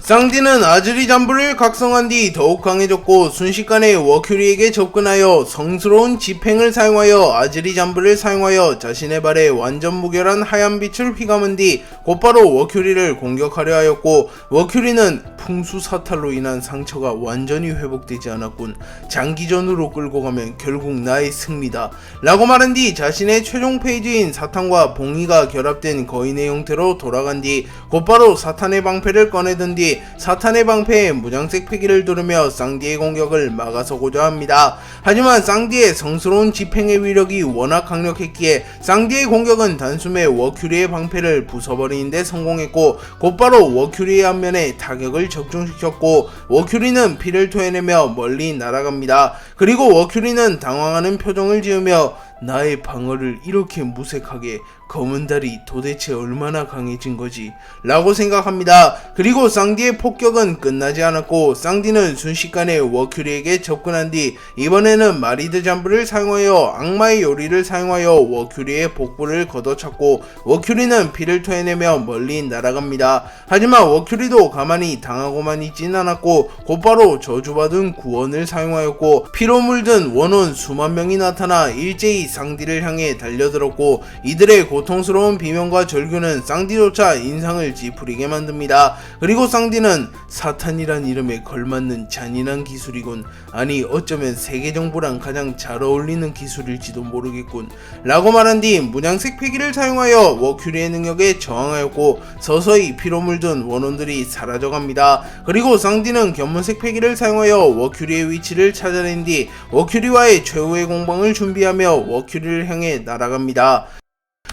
쌍디는 아즈리 잠부를 각성한 뒤 더욱 강해졌고, 순식간에 워큐리에게 접근하여 성스러운 지팽을 사용하여 아즈리 잠부를 사용하여 자신의 발에 완전 무결한 하얀 빛을 휘감은 뒤 곧바로 워큐리를 공격하려 하였고, 워큐리는 풍수사탈로 인한 상처가 완전히 회복되지 않았군. 장기전으로 끌고 가면 결국 나의 승리다 라고 말한 뒤 자신의 최종 페이지인 사탄과 봉이가 결합된 거인의 형태로 돌아간 뒤 곧바로 사탄의 방패를 꺼내든 뒤 사탄의 방패에 무장색 패기를 두르며 쌍디의 공격을 막아서고자 합니다. 하지만 쌍디의 성스러운 지팽의 위력이 워낙 강력했기에 쌍디의 공격은 단숨에 워큐리의 방패를 부숴버리는데 성공했고, 곧바로 워큐리의 앞면에 타격을 적중시켰고, 워큐리는 피를 토해내며 멀리 날아갑니다. 그리고 워큐리는 당황하는 표정을 지으며 나의 방어를 이렇게 무색하게, 검은 달이 도대체 얼마나 강해진 거지? 라고 생각합니다. 그리고 쌍디의 폭격은 끝나지 않았고, 쌍디는 순식간에 워큐리에게 접근한 뒤 이번에는 마리드 잠부를 사용하여 악마의 요리를 사용하여 워큐리의 복부를 걷어찼고, 워큐리는 피를 토해내며 멀리 날아갑니다. 하지만 워큐리도 가만히 당하고만 있진 않았고, 곧바로 저주받은 구원을 사용하였고, 피로 물든 원혼 수만 명이 나타나 일제히 쌍디를 향해 달려들었고, 이들의 고통스러운 비명과 절규는 쌍디조차 인상을 찌푸리게 만듭니다. 그리고 쌍디는 사탄이란 이름에 걸맞는 잔인한 기술이군. 아니, 어쩌면 세계정부랑 가장 잘 어울리는 기술일지도 모르겠군 라고 말한 뒤 무장색 패기를 사용하여 워큐리의 능력에 저항하였고, 서서히 피로 물든 원혼들이 사라져갑니다. 그리고 쌍디는 견문색 패기를 사용하여 워큐리의 위치를 찾아낸 뒤 워큐리와의 최후의 공방을 준비하며 워큐리를 향해 날아갑니다.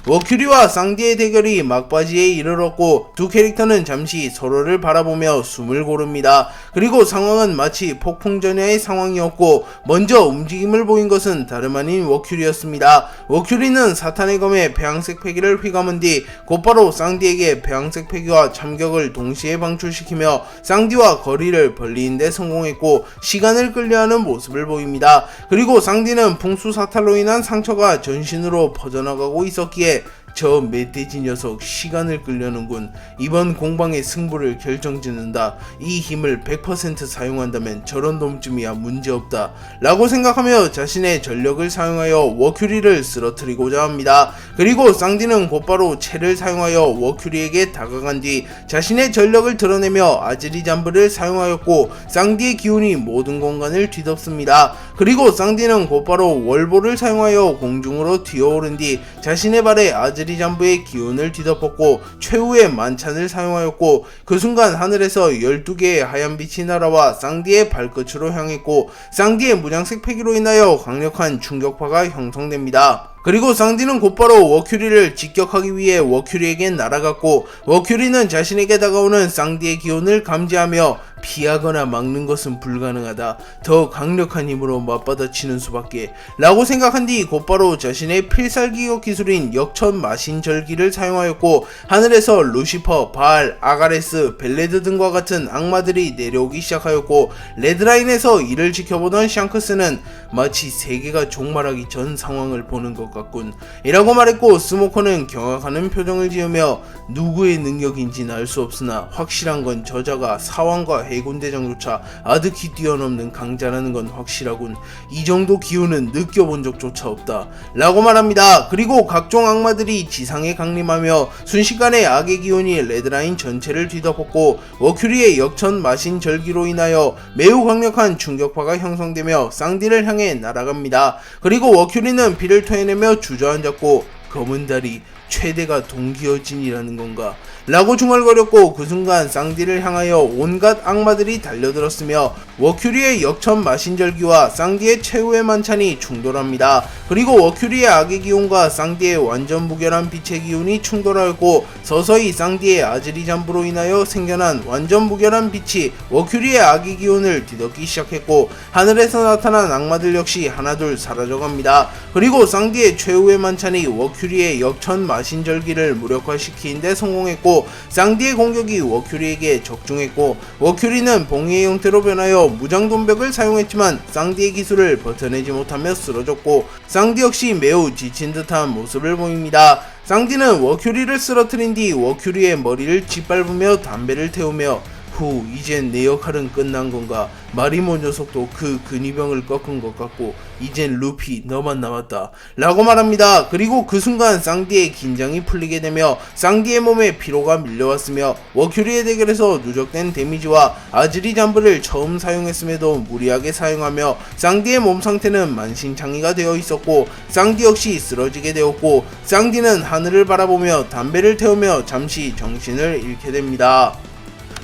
워큐리와 쌍디의 대결이 막바지에 이르렀고, 두 캐릭터는 잠시 서로를 바라보며 숨을 고릅니다. 그리고 상황은 마치 폭풍전야의 상황이었고, 먼저 움직임을 보인 것은 다름 아닌 워큐리였습니다. 워큐리는 사탄의 검에 배양색 패기를 휘감은 뒤 곧바로 쌍디에게 배양색 패기와 참격을 동시에 방출시키며 쌍디와 거리를 벌리는 데 성공했고, 시간을 끌려하는 모습을 보입니다. 그리고 쌍디는 풍수사탈로 인한 상처가 전신으로 퍼져나가고 있었기에 저 멧돼지 녀석 시간을 끌려는군. 이번 공방의 승부를 결정짓는다. 이 힘을 100% 사용한다면 저런 놈쯤이야 문제없다 라고 생각하며 자신의 전력을 사용하여 워큐리를 쓰러뜨리고자 합니다. 그리고 쌍디는 곧바로 채를 사용하여 워큐리에게 다가간 뒤 자신의 전력을 드러내며 아즈리 잠브를 사용하였고, 쌍디의 기운이 모든 공간을 뒤덮습니다. 그리고 쌍디는 곧바로 월보를 사용하여 공중으로 튀어오른 뒤 자신의 발에 아즈리 잠부의 기운을 뒤덮었고 최후의 만찬을 사용하였고, 그 순간 하늘에서 12개의 하얀 빛이 날아와 쌍디의 발끝으로 향했고, 쌍디의 무장색 패기로 인하여 강력한 충격파가 형성됩니다. 그리고 쌍디는 곧바로 워큐리를 직격하기 위해 워큐리에게 날아갔고, 워큐리는 자신에게 다가오는 쌍디의 기운을 감지하며 피하거나 막는 것은 불가능하다. 더 강력한 힘으로 맞받아치는 수밖에 라고 생각한 뒤 곧바로 자신의 필살기격 기술인 역천 마신절기를 사용하였고, 하늘에서 루시퍼, 바알, 아가레스, 벨레드 등과 같은 악마들이 내려오기 시작하였고, 레드라인에서 이를 지켜보던 샹크스는 마치 세계가 종말하기 전 상황을 보는 것 같군 이라고 말했고, 스모커는 경악하는 표정을 지으며 누구의 능력인지는 알 수 없으나 확실한 건 저자가 사왕과 해군대장조차 아득히 뛰어넘는 강자라는 건 확실하군. 이 정도 기운은 느껴본 적조차 없다 라고 말합니다. 그리고 각종 악마들이 지상에 강림하며 순식간에 악의 기운이 레드라인 전체를 뒤덮었고, 워큐리의 역천 마신 절기로 인하여 매우 강력한 충격파가 형성되며 쌍디를 향해 날아갑니다. 그리고 워큐리는 피를 토해내며 주저앉았고, 검은 달이 최대가 동기어진이라는 건가? 라고 중얼거렸고 그 순간 쌍디를 향하여 온갖 악마들이 달려들었으며 워큐리의 역천 마신절기와 쌍디의 최후의 만찬이 충돌합니다. 그리고 워큐리의 악의 기운과 쌍디의 완전 무결한 빛의 기운이 충돌하였고 서서히 쌍디의 아즈리 잠부로 인하여 생겨난 완전 무결한 빛이 워큐리의 악의 기운을 뒤덮기 시작했고 하늘에서 나타난 악마들 역시 하나둘 사라져갑니다. 그리고 쌍디의 최후의 만찬이 워큐리의 역천 마신절기를 무력화시키는 데 성공했고 쌍디의 공격이 워큐리에게 적중했고 워큐리는 봉이의 형태로 변하여 무장돈벽을 사용했지만 쌍디의 기술을 버텨내지 못하며 쓰러졌고 쌍디 역시 매우 지친 듯한 모습을 보입니다. 쌍디는 워큐리를 쓰러뜨린 뒤 워큐리의 머리를 짓밟으며 담배를 태우며 후 이젠 내 역할은 끝난 건가? 마리모 녀석도 그 근위병을 꺾은 것 같고 이젠 루피 너만 남았다 라고 말합니다. 그리고 그 순간 쌍디의 긴장이 풀리게 되며 쌍디의 몸에 피로가 밀려왔으며 워큐리의 대결에서 누적된 데미지와 아즈리 잠브를 처음 사용했음에도 무리하게 사용하며 쌍디의 몸 상태는 만신창이가 되어 있었고 쌍디 역시 쓰러지게 되었고 쌍디는 하늘을 바라보며 담배를 태우며 잠시 정신을 잃게 됩니다.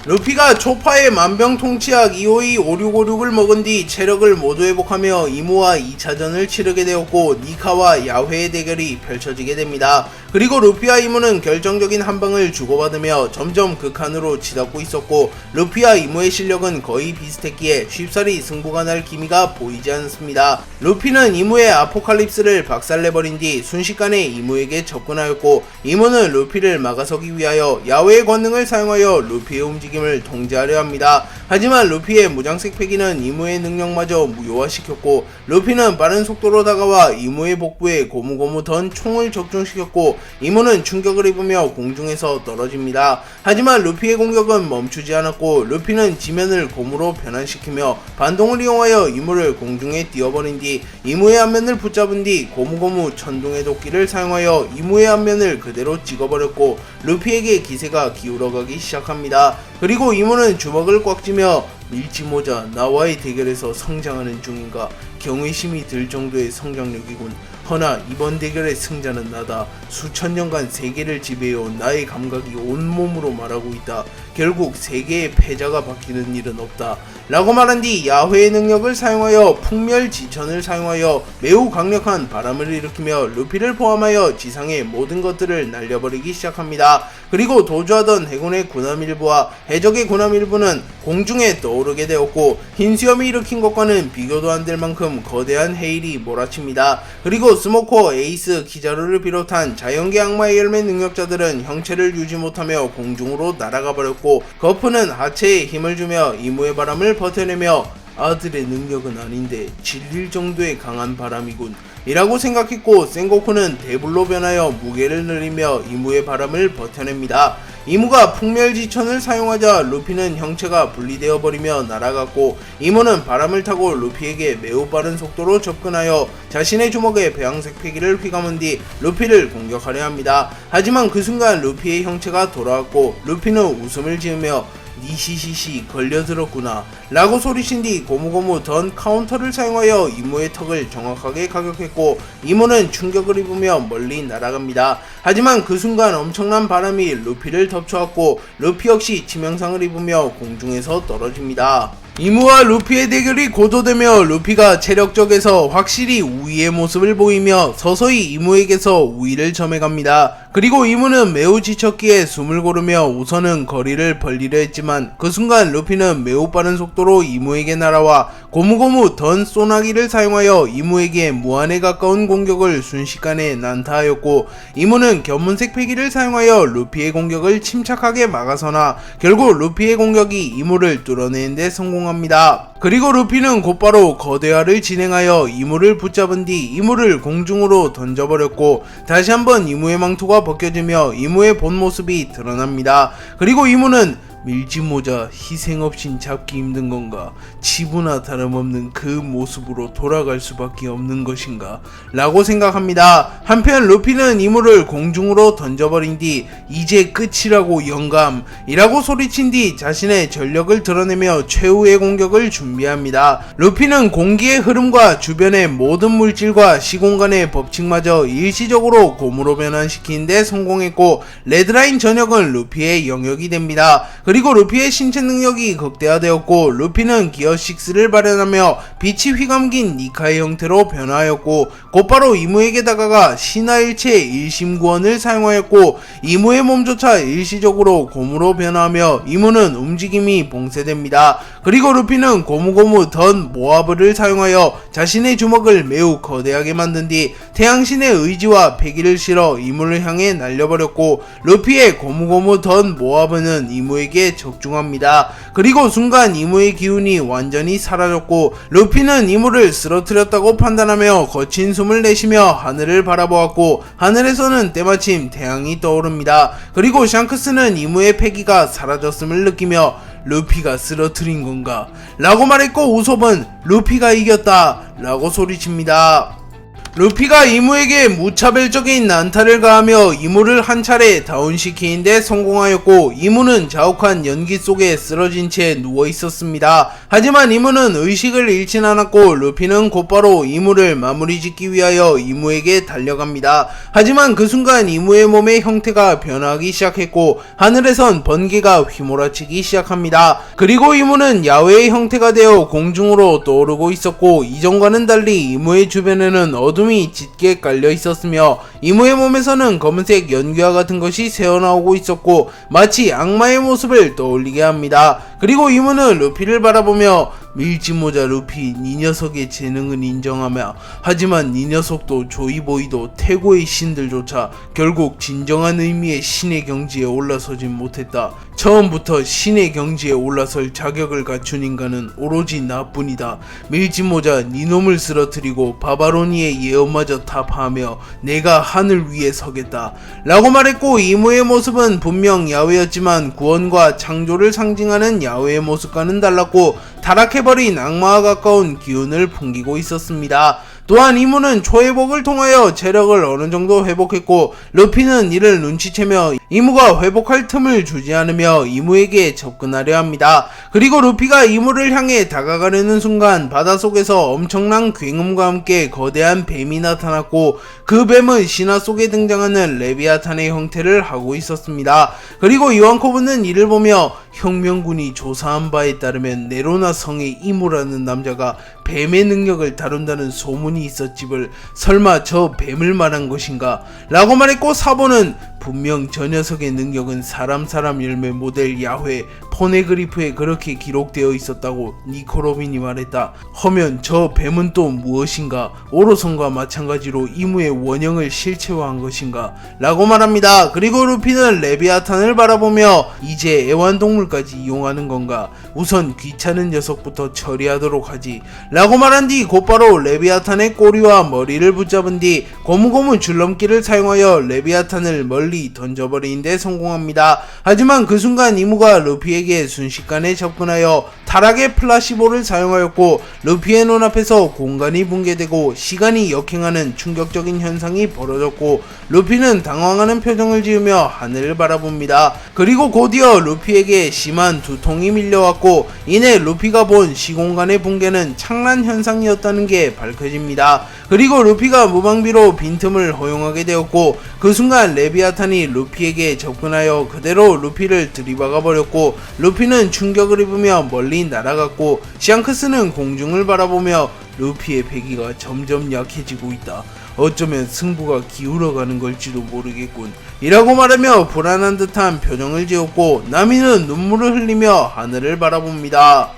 루피가 초파의 만병통치약 252-5656을 먹은 뒤 체력을 모두 회복하며 이무와 2차전을 치르게 되었고 니카와 야회의 대결이 펼쳐지게 됩니다. 그리고 루피와 이무는 결정적인 한방을 주고받으며 점점 극한으로 치닫고 있었고 루피와 이무의 실력은 거의 비슷했기에 쉽사리 승부가 날 기미가 보이지 않습니다. 루피는 이무의 아포칼립스를 박살내버린 뒤 순식간에 이무에게 접근하였고 이무는 루피를 막아서기 위하여 야외의 권능을 사용하여 루피의 움직임을 통제하려 합니다. 하지만 루피의 무장색 패기는 이무의 능력마저 무효화시켰고 루피는 빠른 속도로 다가와 이무의 복부에 고무고무 던 총을 적중시켰고 이무는 충격을 입으며 공중에서 떨어집니다. 하지만 루피의 공격은 멈추지 않았고 루피는 지면을 고무로 변환시키며 반동을 이용하여 이무를 공중에 띄워버린 뒤 이무의 앞면을 붙잡은 뒤 고무고무 천둥의 도끼를 사용하여 이무의 앞면을 그대로 찍어버렸고 루피에게 기세가 기울어가기 시작합니다. 그리고 이무는 주먹을 꽉 쥐며 밀지모자 나와의 대결에서 성장하는 중인가 경외심이 들 정도의 성장력이군. 허나 이번 대결의 승자는 나다. 수천 년간 세계를 지배해온 나의 감각이 온몸으로 말하고 있다. 결국 세계의 패자가 바뀌는 일은 없다 라고 말한 뒤 야훼의 능력을 사용하여 풍멸지천을 사용하여 매우 강력한 바람을 일으키며 루피를 포함하여 지상의 모든 것들을 날려버리기 시작합니다. 그리고 도주하던 해군의 군함 일부와 해적의 군함 일부는 공중에 떠오르게 되었고 흰수염이 일으킨 것과는 비교도 안 될 만큼 거대한 해일이 몰아칩니다. 그리고 스모커, 에이스, 키자루를 비롯한 자연계 악마의 열매 능력자들은 형체를 유지 못하며 공중으로 날아가 버렸고 거프는 하체에 힘을 주며 이무의 바람을 버텨내며 아들의 능력은 아닌데 질릴 정도의 강한 바람이군 이라고 생각했고 센고쿠는 대불로 변하여 무게를 늘리며 이무의 바람을 버텨냅니다. 이무가 풍멸지천을 사용하자 루피는 형체가 분리되어 버리며 날아갔고 이무는 바람을 타고 루피에게 매우 빠른 속도로 접근하여 자신의 주먹에 배양색 패기를 휘감은 뒤 루피를 공격하려 합니다. 하지만 그 순간 루피의 형체가 돌아왔고 루피는 웃음을 지으며 니시시시 걸려들었구나 라고 소리친 뒤 고무고무 던 카운터를 사용하여 이무의 턱을 정확하게 가격했고 이무는 충격을 입으며 멀리 날아갑니다. 하지만 그 순간 엄청난 바람이 루피를 덮쳐왔고 루피 역시 치명상을 입으며 공중에서 떨어집니다. 이무와 루피의 대결이 고조되며 루피가 체력적에서 확실히 우위의 모습을 보이며 서서히 이무에게서 우위를 점해갑니다. 그리고 이무는 매우 지쳤기에 숨을 고르며 우선은 거리를 벌리려 했지만 그 순간 루피는 매우 빠른 속도로 이무에게 날아와 고무고무 던 소나기를 사용하여 이무에게 무한에 가까운 공격을 순식간에 난타하였고 이무는 견문색 패기를 사용하여 루피의 공격을 침착하게 막아서나 결국 루피의 공격이 이무를 뚫어내는 데 성공합니다. 그리고 루피는 곧바로 거대화를 진행하여 이무를 붙잡은 뒤 이무를 공중으로 던져버렸고 다시 한번 이무의 망토가 벗겨지며 이무의 본 모습이 드러납니다. 그리고 이무는 밀짚모자 희생 없인 잡기 힘든 건가? 치부나 다름없는 그 모습으로 돌아갈 수밖에 없는 것인가? 라고 생각합니다. 한편 루피는 이물을 공중으로 던져버린 뒤 이제 끝이라고 영감이라고 소리친 뒤 자신의 전력을 드러내며 최후의 공격을 준비합니다. 루피는 공기의 흐름과 주변의 모든 물질과 시공간의 법칙마저 일시적으로 곰으로 변환시키는 데 성공했고 레드라인 전역은 루피의 영역이 됩니다. 그리고 루피의 신체 능력이 극대화되었고 루피는 기어 6를 발현하며 빛이 휘감긴 니카의 형태로 변화하였고 곧바로 이무에게 다가가 신화일체 일심구원을 사용하였고 이무의 몸조차 일시적으로 곰으로 변화하며 이무는 움직임이 봉쇄됩니다. 그리고 루피는 고무고무 던 모아브를 사용하여 자신의 주먹을 매우 거대하게 만든 뒤 태양신의 의지와 패기를 실어 이무를 향해 날려버렸고 루피의 고무고무 던 모아브는 이무에게 적중합니다. 그리고 순간 이무의 기운이 완전히 사라졌고 루피는 이무를 쓰러뜨렸다고 판단하며 거친 숨을 내쉬며 하늘을 바라보았고 하늘에서는 때마침 태양이 떠오릅니다. 그리고 샹크스는 이무의 패기가 사라졌음을 느끼며 루피가 쓰러뜨린 건가? 라고 말했고 우솝은 루피가 이겼다 라고 소리칩니다. 루피가 이무에게 무차별적인 난타를 가하며 이무를 한 차례 다운시키는데 성공하였고 이무는 자욱한 연기 속에 쓰러진 채 누워있었습니다. 하지만 이무는 의식을 잃진 않았고 루피는 곧바로 이무를 마무리 짓기 위하여 이무에게 달려갑니다. 하지만 그 순간 이무의 몸의 형태가 변하기 시작했고 하늘에선 번개가 휘몰아치기 시작합니다. 그리고 이무는 야외의 형태가 되어 공중으로 떠오르고 있었고 이전과는 달리 이무의 주변에는 어둠이 짙게 깔려 있었으며 이무의 몸에서는 검은색 연기와 같은 것이 새어나오고 있었고 마치 악마의 모습을 떠올리게 합니다. 그리고 이무는 루피를 바라보며 밀짚모자 루피 네 녀석의 재능은 인정하며 하지만 네 녀석도 조이보이도 태고의 신들조차 결국 진정한 의미의 신의 경지에 올라서진 못했다. 처음부터 신의 경지에 올라설 자격을 갖춘 인간은 오로지 나뿐이다. 밀짚모자 네 놈을 쓰러뜨리고 바바로니의 예언마저 타파하며 내가 하늘 위에 서겠다 라고 말했고 이무의 모습은 분명 야훼였지만 구원과 창조를 상징하는 야훼의 모습과는 달랐고 타락해버린 악마와 가까운 기운을 풍기고 있었습니다. 또한 이무는 초회복을 통하여 체력을 어느 정도 회복했고 루피는 이를 눈치채며 이무가 회복할 틈을 주지 않으며 이무에게 접근하려 합니다. 그리고 루피가 이무를 향해 다가가려는 순간 바닷속에서 엄청난 굉음과 함께 거대한 뱀이 나타났고 그 뱀은 신화 속에 등장하는 레비아탄의 형태를 하고 있었습니다. 그리고 이완코브는 이를 보며 혁명군이 조사한 바에 따르면 네로나 성의 이무라는 남자가 뱀의 능력을 다룬다는 소문이 있었지을 설마 저 뱀을 말한 것인가? 라고 말했고 사보는 분명 저 녀석의 능력은 사람 열매 모델 야훼 포네그리프에 그렇게 기록되어 있었다고 니코로빈이 말했다. 허면 저 뱀은 또 무엇인가? 오로선과 마찬가지로 이무의 원형을 실체화한 것인가? 라고 말합니다. 그리고 루피는 레비아탄을 바라보며 이제 애완동물까지 이용하는 건가? 우선 귀찮은 녀석부터 처리하도록 하지 라고 말한 뒤 곧바로 레비아탄의 꼬리와 머리를 붙잡은 뒤 고무고무 줄넘기를 사용하여 레비아탄을 멀리 던져버리는데 성공합니다. 하지만 그 순간 이무가 루피에게 순식간에 접근하여 타락의 플라시보를 사용하였고 루피의 눈앞에서 공간이 붕괴되고 시간이 역행하는 충격적인 현상이 벌어졌고 루피는 당황하는 표정을 지으며 하늘을 바라봅니다. 그리고 곧이어 루피에게 심한 두통이 밀려왔고 이내 루피가 본 시공간의 붕괴는 창란 현상이었다는 게 밝혀집니다. 그리고 루피가 무방비로 빈틈을 허용하게 되었고 그 순간 레비아탄이 루피에게 접근하여 그대로 루피를 들이박아 버렸고 루피는 충격을 입으며 멀리 날아갔고 샹크스는 공중을 바라보며 루피의 패기가 점점 약해지고 있다. 어쩌면 승부가 기울어가는 걸지도 모르겠군 이라고 말하며 불안한 듯한 표정을 지었고 나미는 눈물을 흘리며 하늘을 바라봅니다.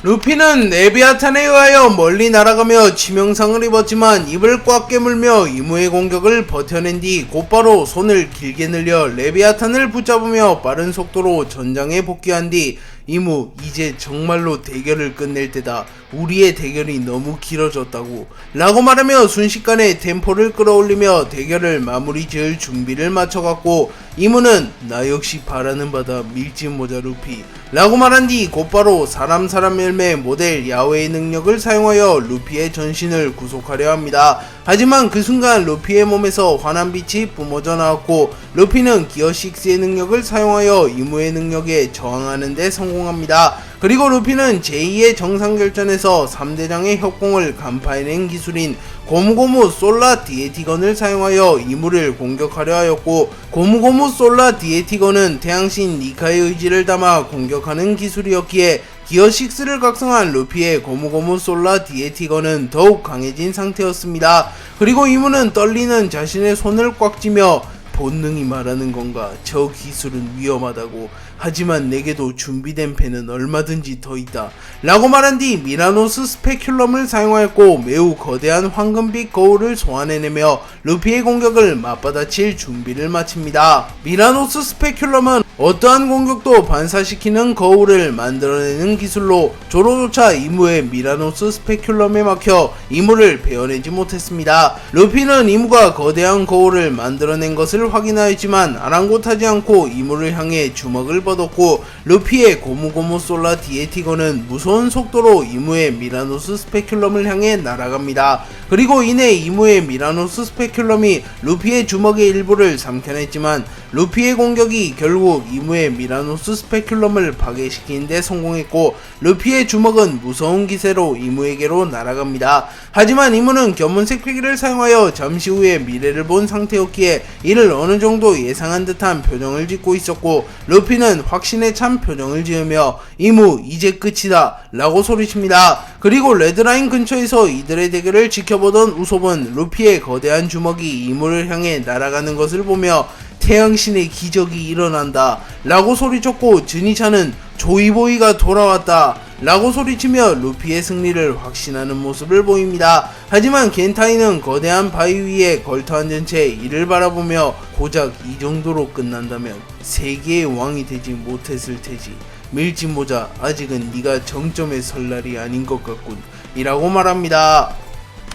루피는 레비아탄에 의하여 멀리 날아가며 치명상을 입었지만 입을 꽉 깨물며 이무의 공격을 버텨낸 뒤 곧바로 손을 길게 늘려 레비아탄을 붙잡으며 빠른 속도로 전장에 복귀한 뒤 이무 이제 정말로 대결을 끝낼 때다. 우리의 대결이 너무 길어졌다고 라고 말하며 순식간에 템포를 끌어올리며 대결을 마무리 지을 준비를 마쳐갔고, 이무는 나 역시 바라는 바다 밀짚모자 루피 라고 말한 뒤 곧바로 사람 열매 모델 야외의 능력을 사용하여 루피의 전신을 구속하려 합니다. 하지만 그 순간 루피의 몸에서 환한 빛이 뿜어져 나왔고, 루피는 기어 6의 능력을 사용하여 이무의 능력에 저항하는 데 성공합니다. 그리고 루피는 제2의 정상결전에서 3대장의 협공을 간파해낸 기술인 고무고무 솔라 디에티건을 사용하여 이무를 공격하려 하였고, 고무고무 솔라 디에티건은 태양신 니카의 의지를 담아 공격하는 기술이었기에 기어6를 각성한 루피의 고무고무 솔라 디에티건은 더욱 강해진 상태였습니다. 그리고 이무는 떨리는 자신의 손을 꽉 쥐며 본능이 말하는 건가? 저 기술은 위험하다고. 하지만 내게도 준비된 패는 얼마든지 더 있다 라고 말한 뒤 미라노스 스페큘럼을 사용하였고, 매우 거대한 황금빛 거울을 소환해내며 루피의 공격을 맞받아칠 준비를 마칩니다. 미라노스 스페큘럼은 어떠한 공격도 반사시키는 거울을 만들어내는 기술로 조로조차 이무의 미라노스 스페큘럼에 막혀 이무를 베어내지 못했습니다. 루피는 이무가 거대한 거울을 만들어낸 것을 확인하였지만 아랑곳하지 않고 이무를 향해 주먹을 뻗었고, 루피의 고무고무 솔라 디에티건은 무서운 속도로 이무의 미라노스 스페큘럼을 향해 날아갑니다. 그리고 이내 이무의 미라노스 스페큘럼이 루피의 주먹의 일부를 삼켜냈지만 루피의 공격이 결국 이무의 미라노스 스페큘럼을 파괴시키는 데 성공했고, 루피의 주먹은 무서운 기세로 이무에게로 날아갑니다. 하지만 이무는 견문색 패기를 사용하여 잠시 후에 미래를 본 상태였기에 이를 어느 정도 예상한 듯한 표정을 짓고 있었고, 루피는 확신에 찬 표정을 지으며 이무 이제 끝이다 라고 소리칩니다. 그리고 레드라인 근처에서 이들의 대결을 지켜보던 우솝은 루피의 거대한 주먹이 이무를 향해 날아가는 것을 보며 태양신의 기적이 일어난다 라고 소리쳤고, 즈니차는 조이보이가 돌아왔다 라고 소리치며 루피의 승리를 확신하는 모습을 보입니다. 하지만 겐타이는 거대한 바위 위에 걸터앉은 채 이를 바라보며 고작 이 정도로 끝난다면 세계의 왕이 되지 못했을 테지. 밀짚모자, 아직은 네가 정점에 설 날이 아닌 것 같군 이라고 말합니다.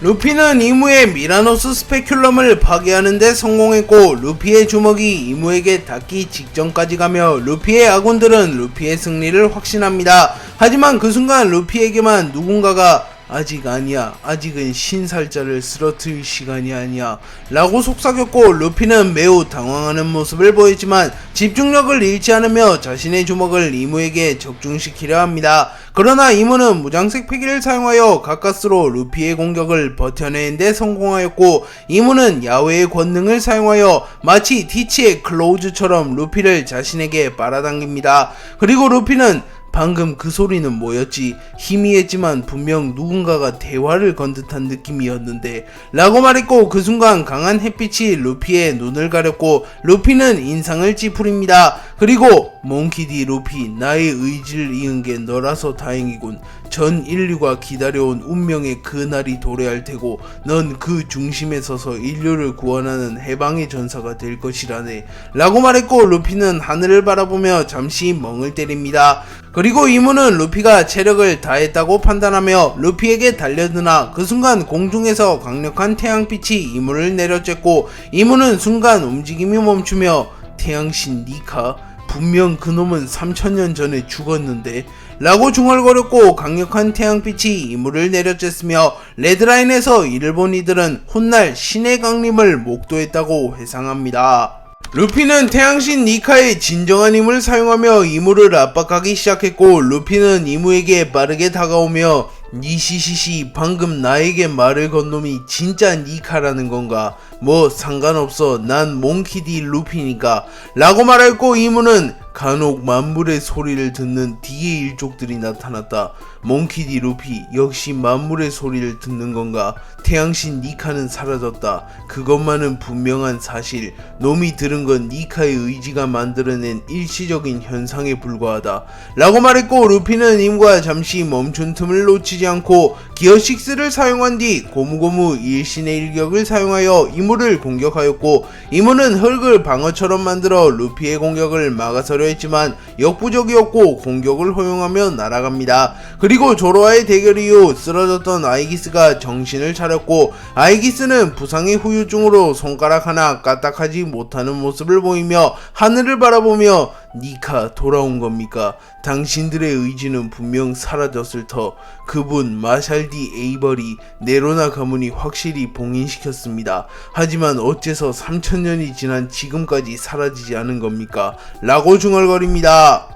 루피는 이무의 미라노스 스페큘럼을 파괴하는 데 성공했고, 루피의 주먹이 이무에게 닿기 직전까지 가며 루피의 아군들은 루피의 승리를 확신합니다. 하지만 그 순간 루피에게만 누군가가 아직 아니야, 아직은 신살자를 쓰러뜨릴 시간이 아니야 라고 속삭였고, 루피는 매우 당황하는 모습을 보였지만 집중력을 잃지 않으며 자신의 주먹을 이무에게 적중시키려 합니다. 그러나 이무는 무장색 패기를 사용하여 가까스로 루피의 공격을 버텨내는 데 성공하였고, 이무는 야외의 권능을 사용하여 마치 티치의 클로우즈처럼 루피를 자신에게 빨아당깁니다. 그리고 루피는 방금 그 소리는 뭐였지? 희미했지만 분명 누군가가 대화를 건 듯한 느낌이었는데 라고 말했고, 그 순간 강한 햇빛이 루피의 눈을 가렸고 루피는 인상을 찌푸립니다. 그리고 몽키디 루피, 나의 의지를 이은 게 너라서 다행이군. 전 인류가 기다려온 운명의 그 날이 도래할 테고 넌 그 중심에 서서 인류를 구원하는 해방의 전사가 될 것이라네 라고 말했고, 루피는 하늘을 바라보며 잠시 멍을 때립니다. 그리고 이무는 루피가 체력을 다했다고 판단하며 루피에게 달려드나 그 순간 공중에서 강력한 태양빛이 이무를 내려쬐고, 이무는 순간 움직임이 멈추며 태양신 니카? 분명 그놈은 3000년 전에 죽었는데 라고 중얼거렸고, 강력한 태양빛이 이무를 내려쬐으며 레드라인에서 이를 본 이들은 훗날 신의 강림을 목도했다고 회상합니다. 루피는 태양신 니카의 진정한 힘을 사용하며 이무를 압박하기 시작했고, 루피는 이무에게 빠르게 다가오며 니시시시, 방금 나에게 말을 건 놈이 진짜 니카라는 건가? 뭐 상관없어, 난 몽키디 루피니까 라고 말했고, 이무는 간혹 만물의 소리를 듣는 D의 일족들이 나타났다. 몽키디 루피 역시 만물의 소리를 듣는 건가? 태양신 니카는 사라졌다. 그것만은 분명한 사실. 놈이 들은 건 니카의 의지가 만들어낸 일시적인 현상에 불과하다. 라고 말했고 루피는 임과 잠시 멈춘 틈을 놓치지 않고 기어 6를 사용한 뒤 고무고무 일신의 일격을 사용하여 이무를 공격하였고 이무는 흙을 방어처럼 만들어 루피의 공격을 막아서려 했지만 역부족이었고 공격을 허용하며 날아갑니다. 그리고 조로와의 대결 이후 쓰러졌던 아이기스가 정신을 차렸고 아이기스는 부상의 후유증으로 손가락 하나 까딱하지 못하는 모습을 보이며 하늘을 바라보며 니카 돌아온 겁니까? 당신들의 의지는 분명 사라졌을 터. 그분 마샬디 에이버리 네로나 가문이 확실히 봉인시켰습니다. 하지만 어째서 3000년이 지난 지금까지 사라지지 않은 겁니까? 라고 중얼거립니다.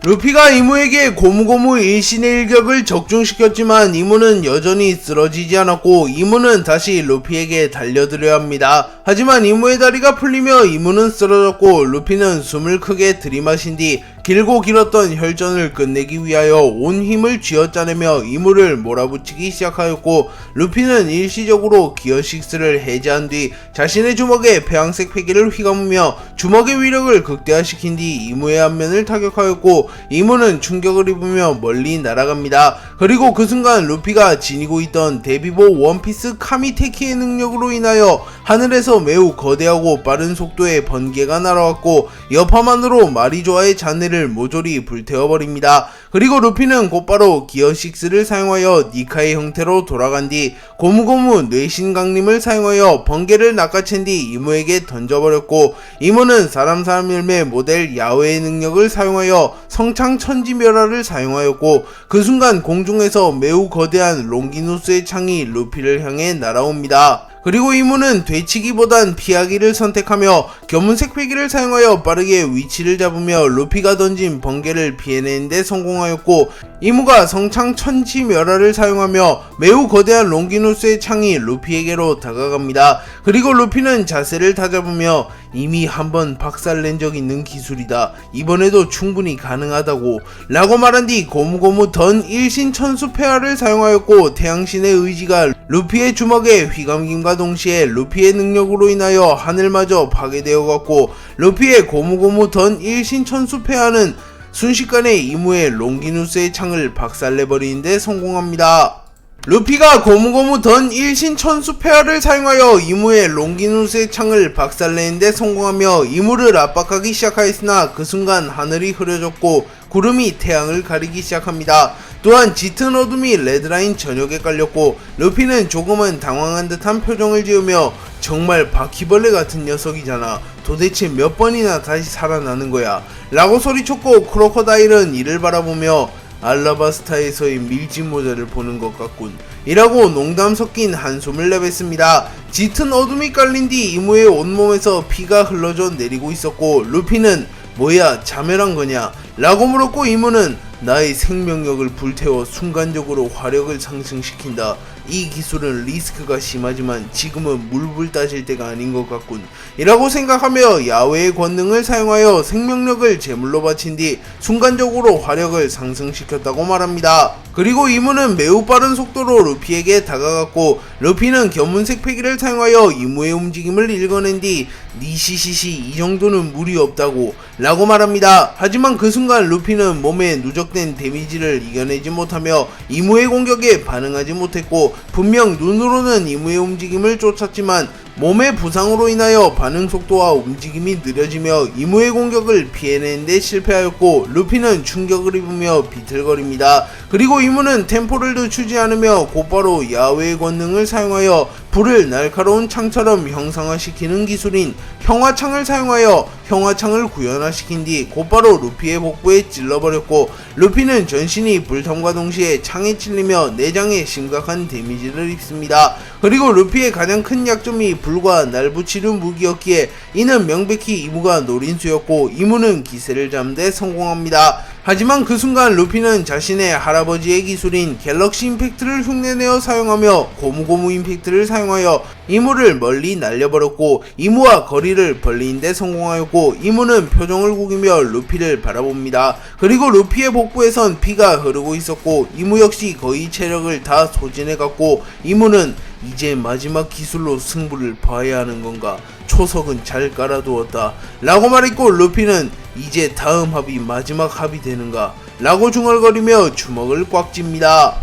루피가 이무에게 고무고무 일신의 일격을 적중시켰지만 이무는 여전히 쓰러지지 않았고 이무는 다시 루피에게 달려들어야 합니다. 하지만 이무의 다리가 풀리며 이무는 쓰러졌고 루피는 숨을 크게 들이마신 뒤 길고 길었던 혈전을 끝내기 위하여 온 힘을 쥐어짜내며 이무를 몰아붙이기 시작하였고 루피는 일시적으로 기어 6를 해제한 뒤 자신의 주먹에 폐왕색 패기를 휘감으며 주먹의 위력을 극대화시킨 뒤 이무의 안면을 타격하였고 이무는 충격을 입으며 멀리 날아갑니다. 그리고 그 순간 루피가 지니고 있던 데비보 원피스 카미테키의 능력으로 인하여 하늘에서 매우 거대하고 빠른 속도의 번개가 날아왔고 여파만으로 마리조아의 잔해를 모조리 불태워버립니다. 그리고 루피는 곧바로 기어 6를 사용하여 니카의 형태로 돌아간 뒤 고무고무 뇌신 강림을 사용하여 번개를 낚아챈 뒤 이무에게 던져버렸고 이무는 사람 열매 모델 야오의 능력을 사용하여 성창천지멸화를 사용하였고 그 순간 공중에서 매우 거대한 롱기누스의 창이 루피를 향해 날아옵니다. 그리고 이무는 되치기보단 피하기를 선택하며 견문색 패기를 사용하여 빠르게 위치를 잡으며 루피가 던진 번개를 피해내는데 성공하였고 이무가 성창천지멸화를 사용하며 매우 거대한 롱기누스의 창이 루피에게로 다가갑니다. 그리고 루피는 자세를 다잡으며 이미 한번 박살낸 적 있는 기술이다. 이번에도 충분히 가능하다고 라고 말한 뒤 고무고무 던 일신천수폐하를 사용하였고 태양신의 의지가 루피의 주먹에 휘감김과 동시에 루피의 능력으로 인하여 하늘마저 파괴되어갔고 루피의 고무고무 던 일신천수폐하는 순식간에 이무의 롱기누스의 창을 박살내버리는데 성공합니다. 루피가 고무고무 던 일신천수폐하를 사용하여 이무의 롱기누스의 창을 박살내는데 성공하며 이무를 압박하기 시작하였으나 그 순간 하늘이 흐려졌고 구름이 태양을 가리기 시작합니다. 또한 짙은 어둠이 레드라인 전역에 깔렸고 루피는 조금은 당황한 듯한 표정을 지으며 정말 바퀴벌레 같은 녀석이잖아. 도대체 몇 번이나 다시 살아나는 거야? 라고 소리쳤고 크로커다일은 이를 바라보며 알라바스타에서의 밀짚 모자를 보는 것 같군 이라고 농담 섞인 한숨을 내뱉습니다. 짙은 어둠이 깔린 뒤 이무의 온몸에서 피가 흘러져 내리고 있었고 루피는 뭐야 자멸한 거냐? 라고 물었고 이무는 나의 생명력을 불태워 순간적으로 화력을 상승시킨다. 이 기술은 리스크가 심하지만 지금은 물불 따질 때가 아닌 것 같군 이라고 생각하며 야외의 권능을 사용하여 생명력을 제물로 바친 뒤 순간적으로 화력을 상승시켰다고 말합니다. 그리고 이무는 매우 빠른 속도로 루피에게 다가갔고 루피는 견문색 패기를 사용하여 이무의 움직임을 읽어낸 뒤 니시시시 이 정도는 무리 없다고 라고 말합니다. 하지만 그 순간 루피는 몸에 누적된 데미지를 이겨내지 못하며 이무의 공격에 반응하지 못했고 분명 눈으로는 이무의 움직임을 쫓았지만 몸의 부상으로 인하여 반응 속도와 움직임이 느려지며 이무의 공격을 피해내는데 실패하였고 루피는 충격을 입으며 비틀거립니다. 그리고 이무는 템포를 늦추지 않으며 곧바로 야외의 권능을 사용하여 불을 날카로운 창처럼 형상화시키는 기술인 형화창을 사용하여 형화창을 구현화시킨 뒤 곧바로 루피의 복부에 찔러버렸고 루피는 전신이 불탐과 동시에 창에 찔리며 내장에 심각한 데미지를 입습니다. 그리고 루피의 가장 큰 약점이 불과 날붙이는 무기였기에 이는 명백히 이무가 노린 수였고 이무는 기세를 잡는 데 성공합니다. 하지만 그 순간 루피는 자신의 할아버지의 기술인 갤럭시 임팩트를 흉내내어 사용하며 고무고무 임팩트를 사용하여 이무를 멀리 날려버렸고 이무와 거리를 벌리는데 성공하였고 이무는 표정을 구기며 루피를 바라봅니다. 그리고 루피의 복부에선 피가 흐르고 있었고 이무 역시 거의 체력을 다 소진해갔고 이무는 이제 마지막 기술로 승부를 봐야 하는 건가? 초석은 잘 깔아두었다 라고 말했고 루피는 이제 다음 합이 마지막 합이 되는가? 라고 중얼거리며 주먹을 꽉 쥡니다.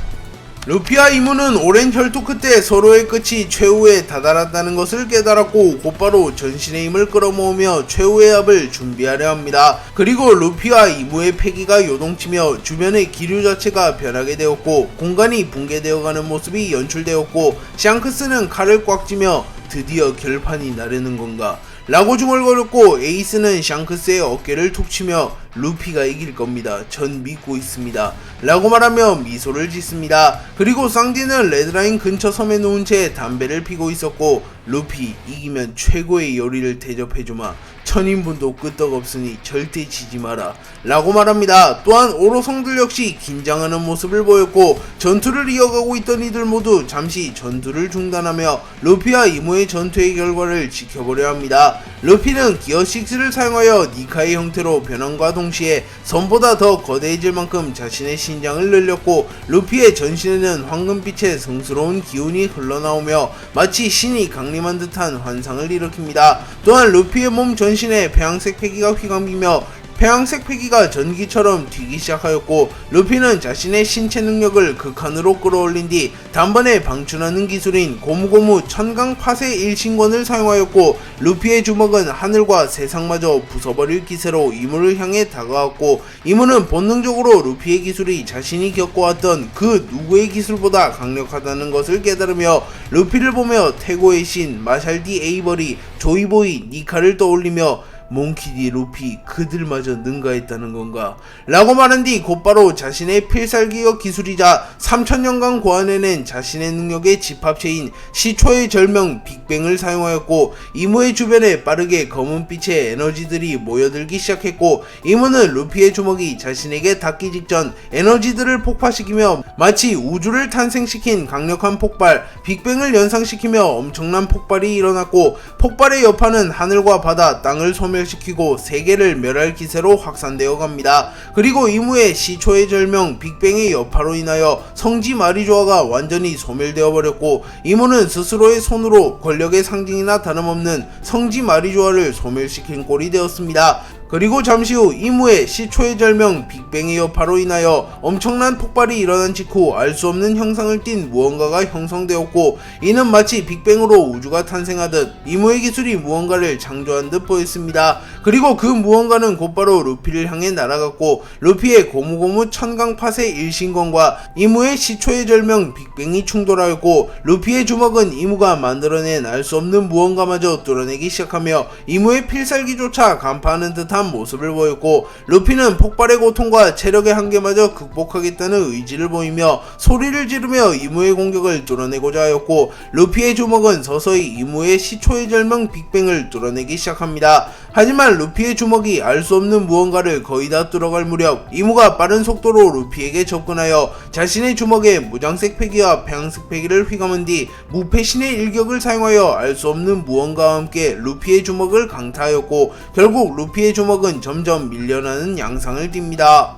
루피와 이무는 오랜 혈투 끝에 서로의 끝이 최후에 다다랐다는 것을 깨달았고 곧바로 전신의 힘을 끌어모으며 최후의 합을 준비하려 합니다. 그리고 루피와 이무의 패기가 요동치며 주변의 기류 자체가 변하게 되었고 공간이 붕괴되어가는 모습이 연출되었고 샹크스는 칼을 꽉 쥐며 드디어 결판이 나려는 건가? 라고 중얼거렸고 에이스는 샹크스의 어깨를 툭 치며 루피가 이길 겁니다. 전 믿고 있습니다. 라고 말하며 미소를 짓습니다. 그리고 쌍디는 레드라인 근처 섬에 누운 채 담배를 피고 있었고 루피 이기면 최고의 요리를 대접해주마. 천인분도 끄떡없으니 절대 지지 마라 라고 말합니다. 또한 오로성들 역시 긴장하는 모습을 보였고 전투를 이어가고 있던 이들 모두 잠시 전투를 중단하며 루피와 이무의 전투의 결과를 지켜보려 합니다. 루피는 기어 6를 사용하여 니카의 형태로 변함과 동시에 선보다 더 거대해질 만큼 자신의 신장을 늘렸고 루피의 전신에는 황금빛의 성스러운 기운이 흘러나오며 마치 신이 강림한 듯한 환상을 일으킵니다. 또한 루피의 몸 전신에 폐양색 패기가 휘감기며 폐양색 패기가 전기처럼 튀기 시작하였고 루피는 자신의 신체 능력을 극한으로 끌어올린 뒤 단번에 방출하는 기술인 고무고무 천강 파쇄 일신권을 사용하였고 루피의 주먹은 하늘과 세상마저 부숴버릴 기세로 이무를 향해 다가왔고 이무는 본능적으로 루피의 기술이 자신이 겪어왔던 그 누구의 기술보다 강력하다는 것을 깨달으며 루피를 보며 태고의 신 마샬디 에이버리 조이보이 니카를 떠올리며 몽키디 루피 그들마저 능가했다는 건가? 라고 말한 뒤 곧바로 자신의 필살기어 기술이자 3000년간 고안해낸 자신의 능력의 집합체인 시초의 절명 빅뱅을 사용하였고 이무의 주변에 빠르게 검은빛의 에너지들이 모여들기 시작했고 이무는 루피의 주먹이 자신에게 닿기 직전 에너지들을 폭파시키며 마치 우주를 탄생시킨 강력한 폭발 빅뱅을 연상시키며 엄청난 폭발이 일어났고 폭발의 여파는 하늘과 바다 땅을 소멸시키고 세계를 멸할 기세로 확산되어 갑니다. 그리고 이무의 시초의 절명 빅뱅의 여파로 인하여 성지 마리조아가 완전히 소멸되어 버렸고 이무는 스스로의 손으로 권력의 상징이나 다름없는 성지 마리조아를 소멸시킨 꼴이 되었습니다. 그리고 잠시 후 이무의 시초의 절명 빅뱅의 여파로 인하여 엄청난 폭발이 일어난 직후 알 수 없는 형상을 띤 무언가가 형성되었고 이는 마치 빅뱅으로 우주가 탄생하듯 이무의 기술이 무언가를 창조한 듯 보였습니다. 그리고 그 무언가는 곧바로 루피를 향해 날아갔고 루피의 고무고무 천강파쇄 일신권과 이무의 시초의 절명 빅뱅이 충돌하였고 루피의 주먹은 이무가 만들어낸 알 수 없는 무언가마저 뚫어내기 시작하며 이무의 필살기조차 간파하는 듯한 모습을 보였고 루피는 폭발의 고통과 체력의 한계마저 극복하겠다는 의지를 보이며 소리를 지르며 이무의 공격을 뚫어내고자 하였고 루피의 주먹은 서서히 이무의 시초의 절명 빅뱅을 뚫어내기 시작합니다. 하지만 루피의 주먹이 알 수 없는 무언가를 거의 다 뚫어갈 무렵 이무가 빠른 속도로 루피에게 접근하여 자신의 주먹에 무장색 패기와 폐양색 패기를 휘감은 뒤 무패신의 일격을 사용하여 알 수 없는 무언가와 함께 루피의 주먹을 강타하였고 결국 루피의 주먹은 점점 밀려나는 양상을 띱니다.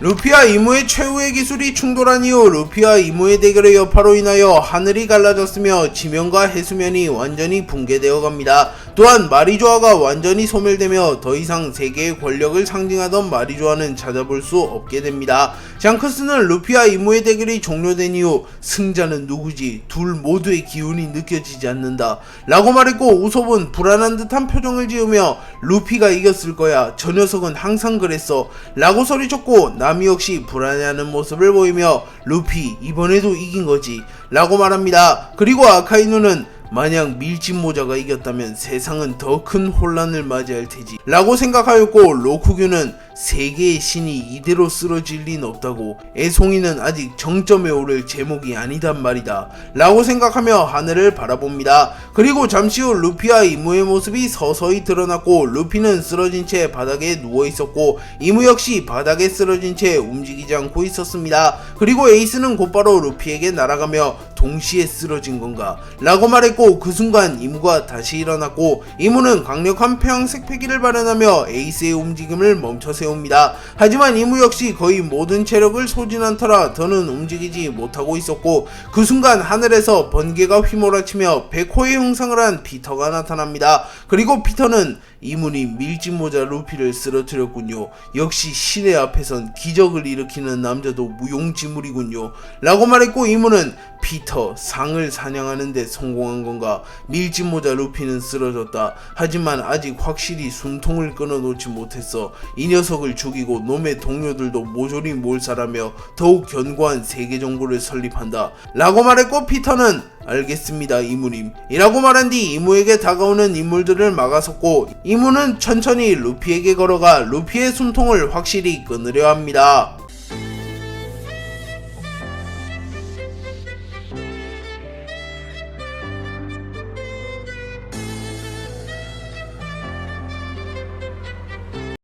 루피와 이무의 최후의 기술이 충돌한 이후 루피와 이무의 대결의 여파로 인하여 하늘이 갈라졌으며 지면과 해수면이 완전히 붕괴되어 갑니다. 또한 마리조아가 완전히 소멸되며 더 이상 세계의 권력을 상징하던 마리조아는 찾아볼 수 없게 됩니다. 샹크스는 루피와 이무의 대결이 종료된 이후 승자는 누구지? 둘 모두의 기운이 느껴지지 않는다 라고 말했고 우솝은 불안한 듯한 표정을 지으며 루피가 이겼을 거야. 저 녀석은 항상 그랬어 라고 소리쳤고 남이 역시 불안해하는 모습을 보이며 루피 이번에도 이긴 거지 라고 말합니다. 그리고 아카이누는 만약 밀짚 모자가 이겼다면 세상은 더 큰 혼란을 맞이할 테지 라고 생각하였고 로쿠규는 세계의 신이 이대로 쓰러질 린 없다고. 애송이는 아직 정점에 오를 제목이 아니단 말이다 라고 생각하며 하늘을 바라봅니다. 그리고 잠시 후 루피와 이무의 모습이 서서히 드러났고, 루피는 쓰러진 채 바닥에 누워 있었고 이무 역시 바닥에 쓰러진 채 움직이지 않고 있었습니다. 그리고 에이스는 곧바로 루피에게 날아가며 동시에 쓰러진 건가? 라고 말했고, 그 순간 이무가 다시 일어났고 이무는 강력한 평색 패기를 발현하며 에이스의 움직임을 멈춰 세웁니다. 하지만 이무 역시 거의 모든 체력을 소진한 터라 더는 움직이지 못하고 있었고, 그 순간 하늘에서 번개가 휘몰아치며 백호의 형상을 한 피터가 나타납니다. 그리고 피터는 이문이 밀짚모자 루피를 쓰러뜨렸군요. 역시 신의 앞에선 기적을 일으키는 남자도 무용지물이군요 라고 말했고, 이문은 피터, 상을 사냥하는데 성공한 건가? 밀짚모자 루피는 쓰러졌다. 하지만 아직 확실히 숨통을 끊어놓지 못했어. 이 녀석을 죽이고 놈의 동료들도 모조리 몰살하며 더욱 견고한 세계 정부를 설립한다 라고 말했고, 피터는 알겠습니다 이무님 이라고 말한 뒤 이무에게 다가오는 인물들을 막아섰고, 이무는 천천히 루피에게 걸어가 루피의 숨통을 확실히 끊으려 합니다.